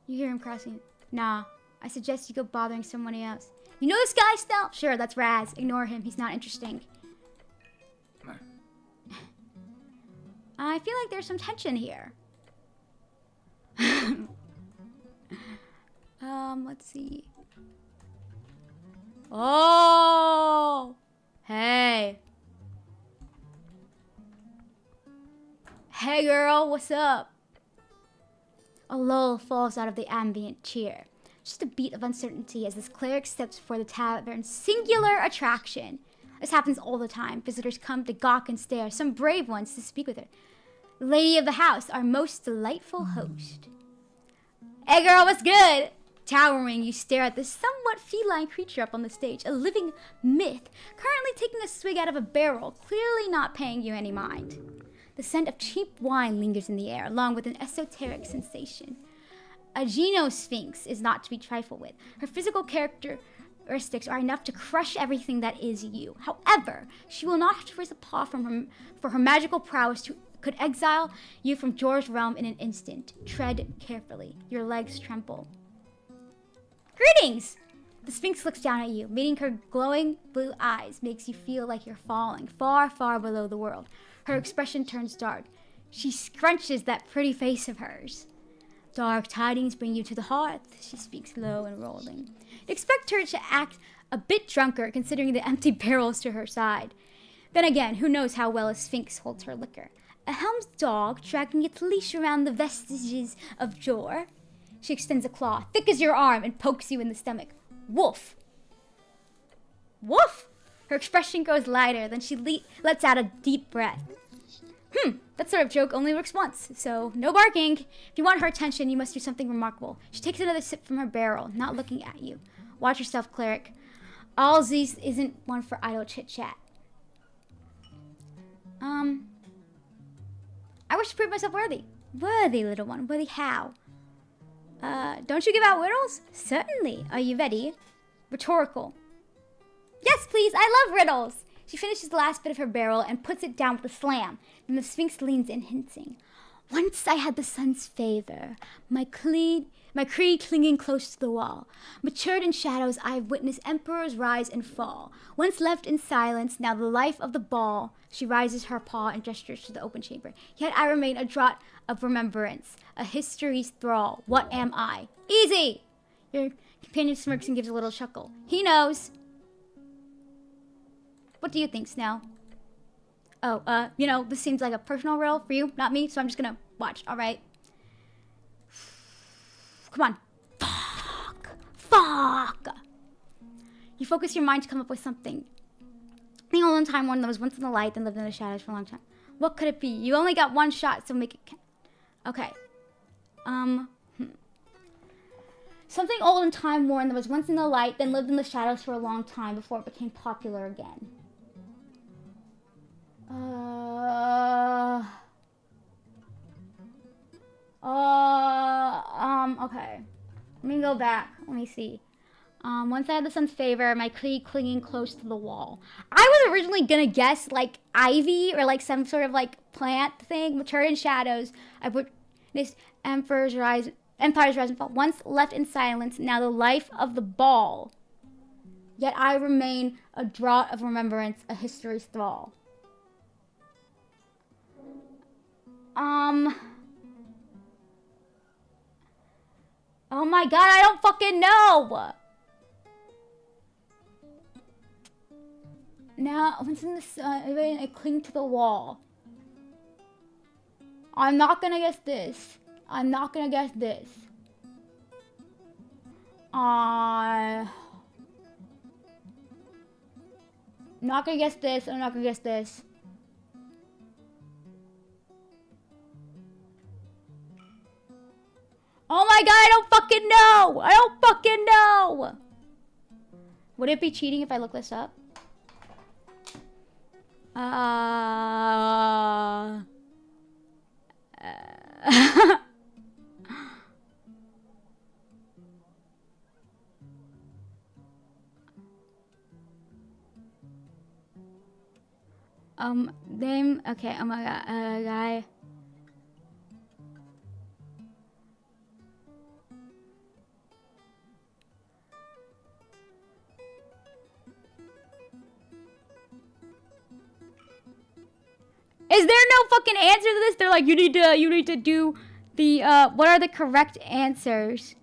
You hear him crossing. Nah. I suggest you go bothering someone else. You know this guy still? Sure, that's Raz. Ignore him. He's not interesting. I feel like there's some tension here. Let's see. Oh! Hey. Hey girl, what's up? A lull falls out of the ambient cheer. Just a beat of uncertainty as this cleric steps before the tavern's singular attraction. This happens all the time. Visitors come to gawk and stare, some brave ones to speak with her. The lady of the house, our most delightful host. Hey girl, what's good? Towering, you stare at this somewhat feline creature up on the stage, a living myth, currently taking a swig out of a barrel, clearly not paying you any mind. The scent of cheap wine lingers in the air, along with an esoteric sensation. A Genosphinx is not to be trifled with. Her physical characteristics are enough to crush everything that is you. However, she will not have to raise a paw for her magical prowess could exile you from Jor's realm in an instant. Tread carefully. Your legs tremble. Greetings! The Sphinx looks down at you. Meeting her glowing blue eyes makes you feel like you're falling far, far below the world. Her expression turns dark. She scrunches that pretty face of hers. Dark tidings bring you to the hearth, she speaks low and rolling. You expect her to act a bit drunker, considering the empty barrels to her side. Then again, who knows how well a Sphinx holds her liquor. A helmed dog dragging its leash around the vestiges of Jor. She extends a claw, thick as your arm, and pokes you in the stomach. Woof. Woof! Her expression grows lighter, then she lets out a deep breath. That sort of joke only works once, so no barking. If you want her attention, you must do something remarkable. She takes another sip from her barrel, not looking at you. Watch yourself, cleric. All these isn't one for idle chit-chat. I wish to prove myself worthy. Worthy, little one. Worthy how? Don't you give out riddles? Certainly. Are you ready? Rhetorical. Yes, please. I love riddles. She finishes the last bit of her barrel and puts it down with a slam. Then the Sphinx leans in, hinting. Once I had the sun's favor, my creed clinging close to the wall. Matured in shadows, I have witnessed emperors rise and fall. Once left in silence, now the life of the ball. She raises her paw and gestures to the open chamber. Yet I remain a draught of remembrance, a history's thrall. What am I? Easy! Your companion smirks and gives a little chuckle. He knows. What do you think, Snell? Oh, this seems like a personal riddle for you, not me, so I'm just gonna watch, alright? Come on. Fuck! You focus your mind to come up with something. The only time one that was once in the light, then lived in the shadows for a long time. What could it be? You only got one shot, so make it count. Okay. Something old and time-worn that was once in the light, then lived in the shadows for a long time before it became popular again. Okay. Let me go back. Let me see. Once I had the sun's favor, my creed clinging close to the wall. I was originally gonna guess, like, ivy or, like, some sort of, like, plant thing. Mature in shadows. I witnessed empires rise and fall. Once left in silence, now the life of the ball. Yet I remain a draught of remembrance, a history's thrall. Oh my god, I don't fucking know! Now, once in the sun, I cling to the wall. I'm not gonna guess this. I'm not gonna guess this. I'm not gonna guess this. I'm not gonna guess this. Oh my god, I don't fucking know! I don't fucking know! Would it be cheating if I look this up? Name, okay, oh my god, guy. Is there no fucking answer to this? They're like, you need to do the, what are the correct answers?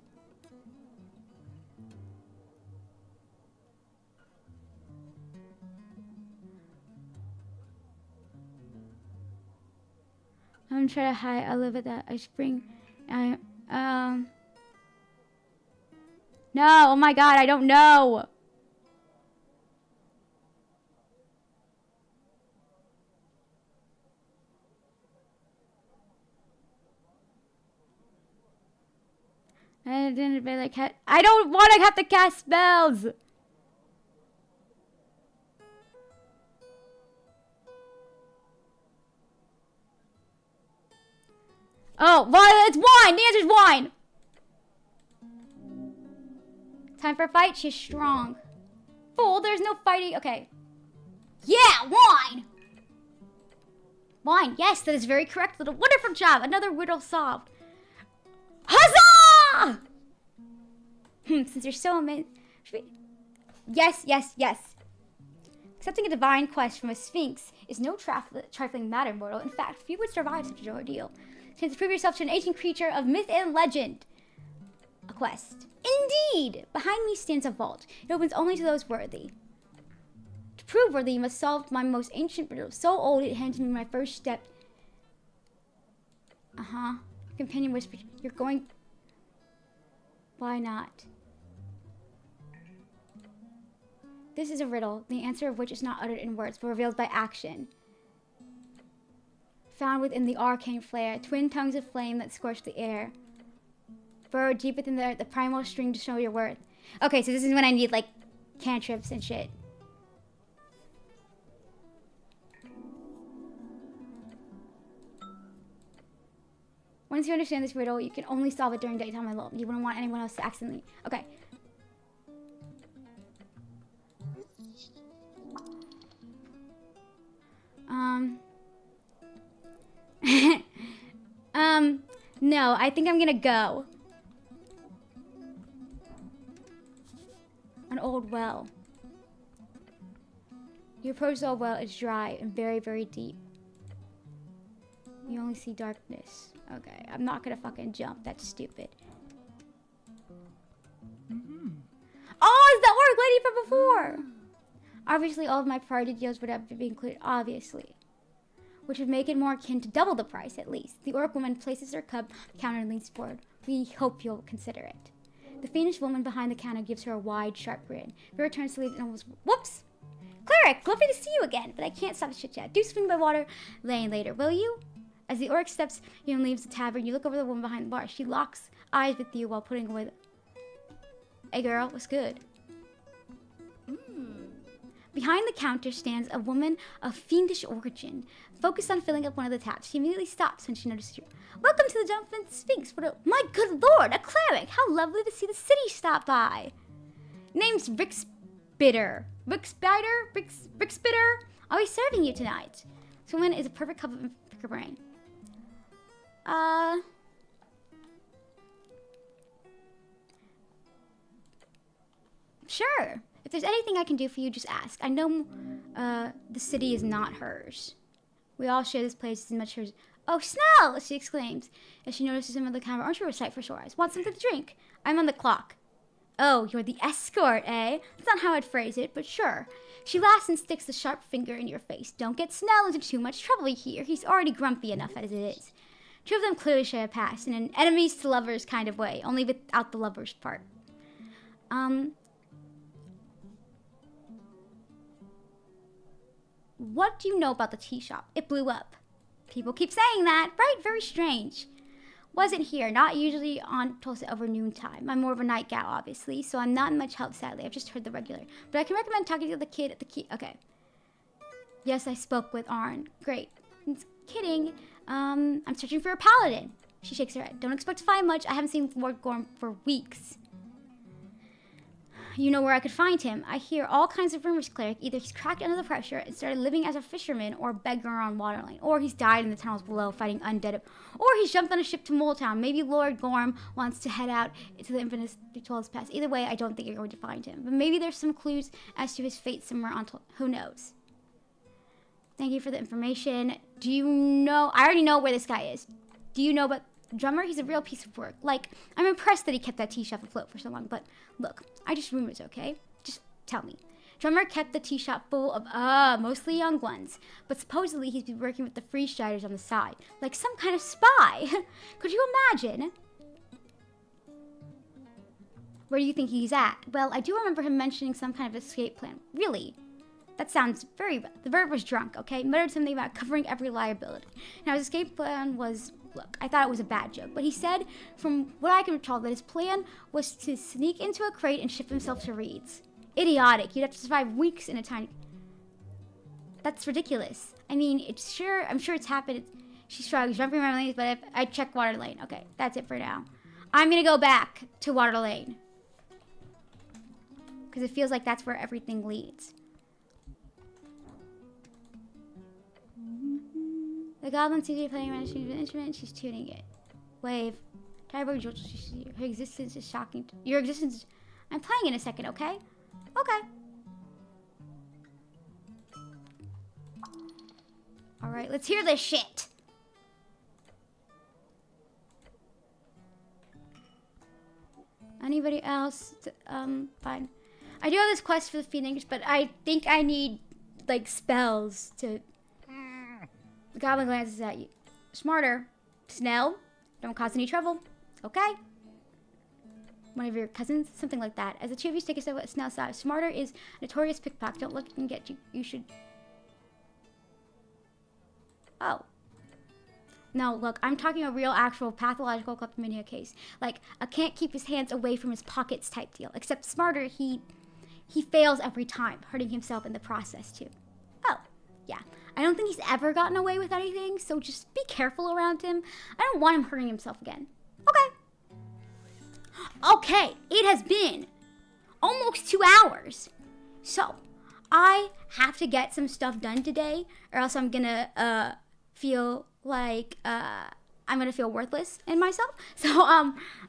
I'm trying to hide. I live at that. I spring. No, oh my god, I don't know. I didn't really cat. I don't want to have to cast spells. Oh, well, it's wine. The answer's wine. Time for a fight. She's strong. Fool, there's no fighting. Okay. Yeah, wine. Wine. Yes, that is very correct. Little wonderful job. Another riddle solved. Huzzah! Since you're so amazing. Yes, yes, yes. Accepting a divine quest from a sphinx is no trifling matter, mortal. In fact, few would survive such an ordeal. Chance to prove yourself to an ancient creature of myth and legend. A quest. Indeed! Behind me stands a vault. It opens only to those worthy. To prove worthy, you must solve my most ancient riddle. So old, it handed me my first step. Uh-huh. Companion whispered, you're going... Why not? This is a riddle, the answer of which is not uttered in words, but revealed by action. Found within the arcane flare, twin tongues of flame that scorch the air. Burrowed deep within the primal string to show your worth. Okay, so this is when I need, like, cantrips and shit. Once you understand this riddle, you can only solve it during daytime alone. You wouldn't want anyone else to accidentally... Okay. No, I think I'm gonna go. An old well. You approach the old well, it's dry and very, very deep. You only see darkness. Okay, I'm not gonna fucking jump, that's stupid. Oh, is that work lady from before? Obviously, all of my prior deals would have to be included, obviously. Which would make it more akin to double the price, at least. The orc woman places her cup on the counter and leans forward. We hope you'll consider it. The fiendish woman behind the counter gives her a wide, sharp grin. Vera turns to leave and almost... Whoops! Cleric, lovely to see you again, but I can't stop the chit-chat. Do swing by water lane later, will you? As the orc steps and leaves the tavern, you look over the woman behind the bar. She locks eyes with you while putting away the... Hey girl, what's good? Behind the counter stands a woman of fiendish origin, focused on filling up one of the taps. She immediately stops when she notices you. Welcome to the Jumping Sphinx. My good lord, a cleric! How lovely to see the city stop by. Name's Rick Spitter. Rick Spitter? I'll be serving you tonight. This woman is a perfect cup of pick her brain. Sure. If there's anything I can do for you, just ask. I know the city is not hers. We all share this place as much as... Oh, Snell! She exclaims as she notices him on the counter. Aren't you a sight for sore eyes? Want something to drink? I'm on the clock. Oh, you're the escort, eh? That's not how I'd phrase it, but sure. She laughs and sticks the sharp finger in your face. Don't get Snell into too much trouble here. He's already grumpy enough as it is. Two of them clearly share a past in an enemies to lovers kind of way, only without the lovers part. what do you know about the tea shop? It blew up. People keep saying that, right? Very strange. Wasn't here, not usually on Tulsa over noontime. I'm more of a night gal, obviously, so I'm not in much help, sadly. I've just heard the regular. But I can recommend talking to the kid at the key. Okay. Yes, I spoke with Arn. Great. Kidding. I'm searching for a paladin. She shakes her head. Don't expect to find much. I haven't seen Lord Gorm for weeks. You know where I could find him. I hear all kinds of rumors, Cleric. Either he's cracked under the pressure and started living as a fisherman or beggar on Waterlane, or he's died in the tunnels below fighting undead, or he's jumped on a ship to Moletown. Maybe Lord Gorm wants to head out to the infamous 12's Pass. Either way, I don't think you're going to find him. But maybe there's some clues as to his fate somewhere on who knows. Thank you for the information. Do you know... I already know where this guy is. Do you know about... Drummer, he's a real piece of work. Like, I'm impressed that he kept that tea shop afloat for so long, but look, I just rumors, okay? Just tell me. Drummer kept the tea shop full of, mostly young ones, but supposedly he's been working with the Freestriders on the side, like some kind of spy. Could you imagine? Where do you think he's at? Well, I do remember him mentioning some kind of escape plan. Really? That sounds very bad. The bird was drunk, okay? Muttered something about covering every liability. Now, his escape plan was... Look, I thought it was a bad joke, but he said, from what I can recall, that his plan was to sneak into a crate and ship himself to Reed's. Idiotic. You'd have to survive weeks in a tiny... That's ridiculous. I mean, I'm sure it's happened. She shrugs, jumping around lanes, but if I check Waterlane. Okay, that's it for now. I'm gonna go back to Waterlane. Because it feels like that's where everything leads. The goblin seems to be playing around an instrument. She's tuning it. Wave. Tyberg George, her existence is shocking. Your existence... I'm playing in a second, okay? Okay. Alright, let's hear this shit. Anybody else? Fine. I do have this quest for the Phoenix, but I think I need, like, spells to... The goblin glances at you. Smarter. Snell. Don't cause any trouble. Okay? One of your cousins? Something like that. As the two of you take a step at Snell's side, Smarter is notorious pickpocket. Don't look and get you. You should... Oh. No, look, I'm talking a real, actual, pathological kleptomania case. Like, a can't keep his hands away from his pockets type deal. Except Smarter, he fails every time, hurting himself in the process, too. Oh, yeah. I don't think he's ever gotten away with anything, so just be careful around him. I don't want him hurting himself again. Okay. Okay, it has been almost 2 hours. So, I have to get some stuff done today, or else I'm gonna feel like I'm gonna feel worthless in myself. So,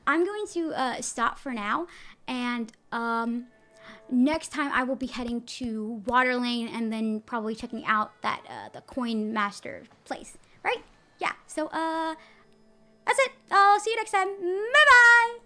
I'm going to stop for now, and next time I will be heading to Waterlane and then probably checking out that the Coin Master place, right? Yeah. So that's it. I'll see you next time. Bye bye.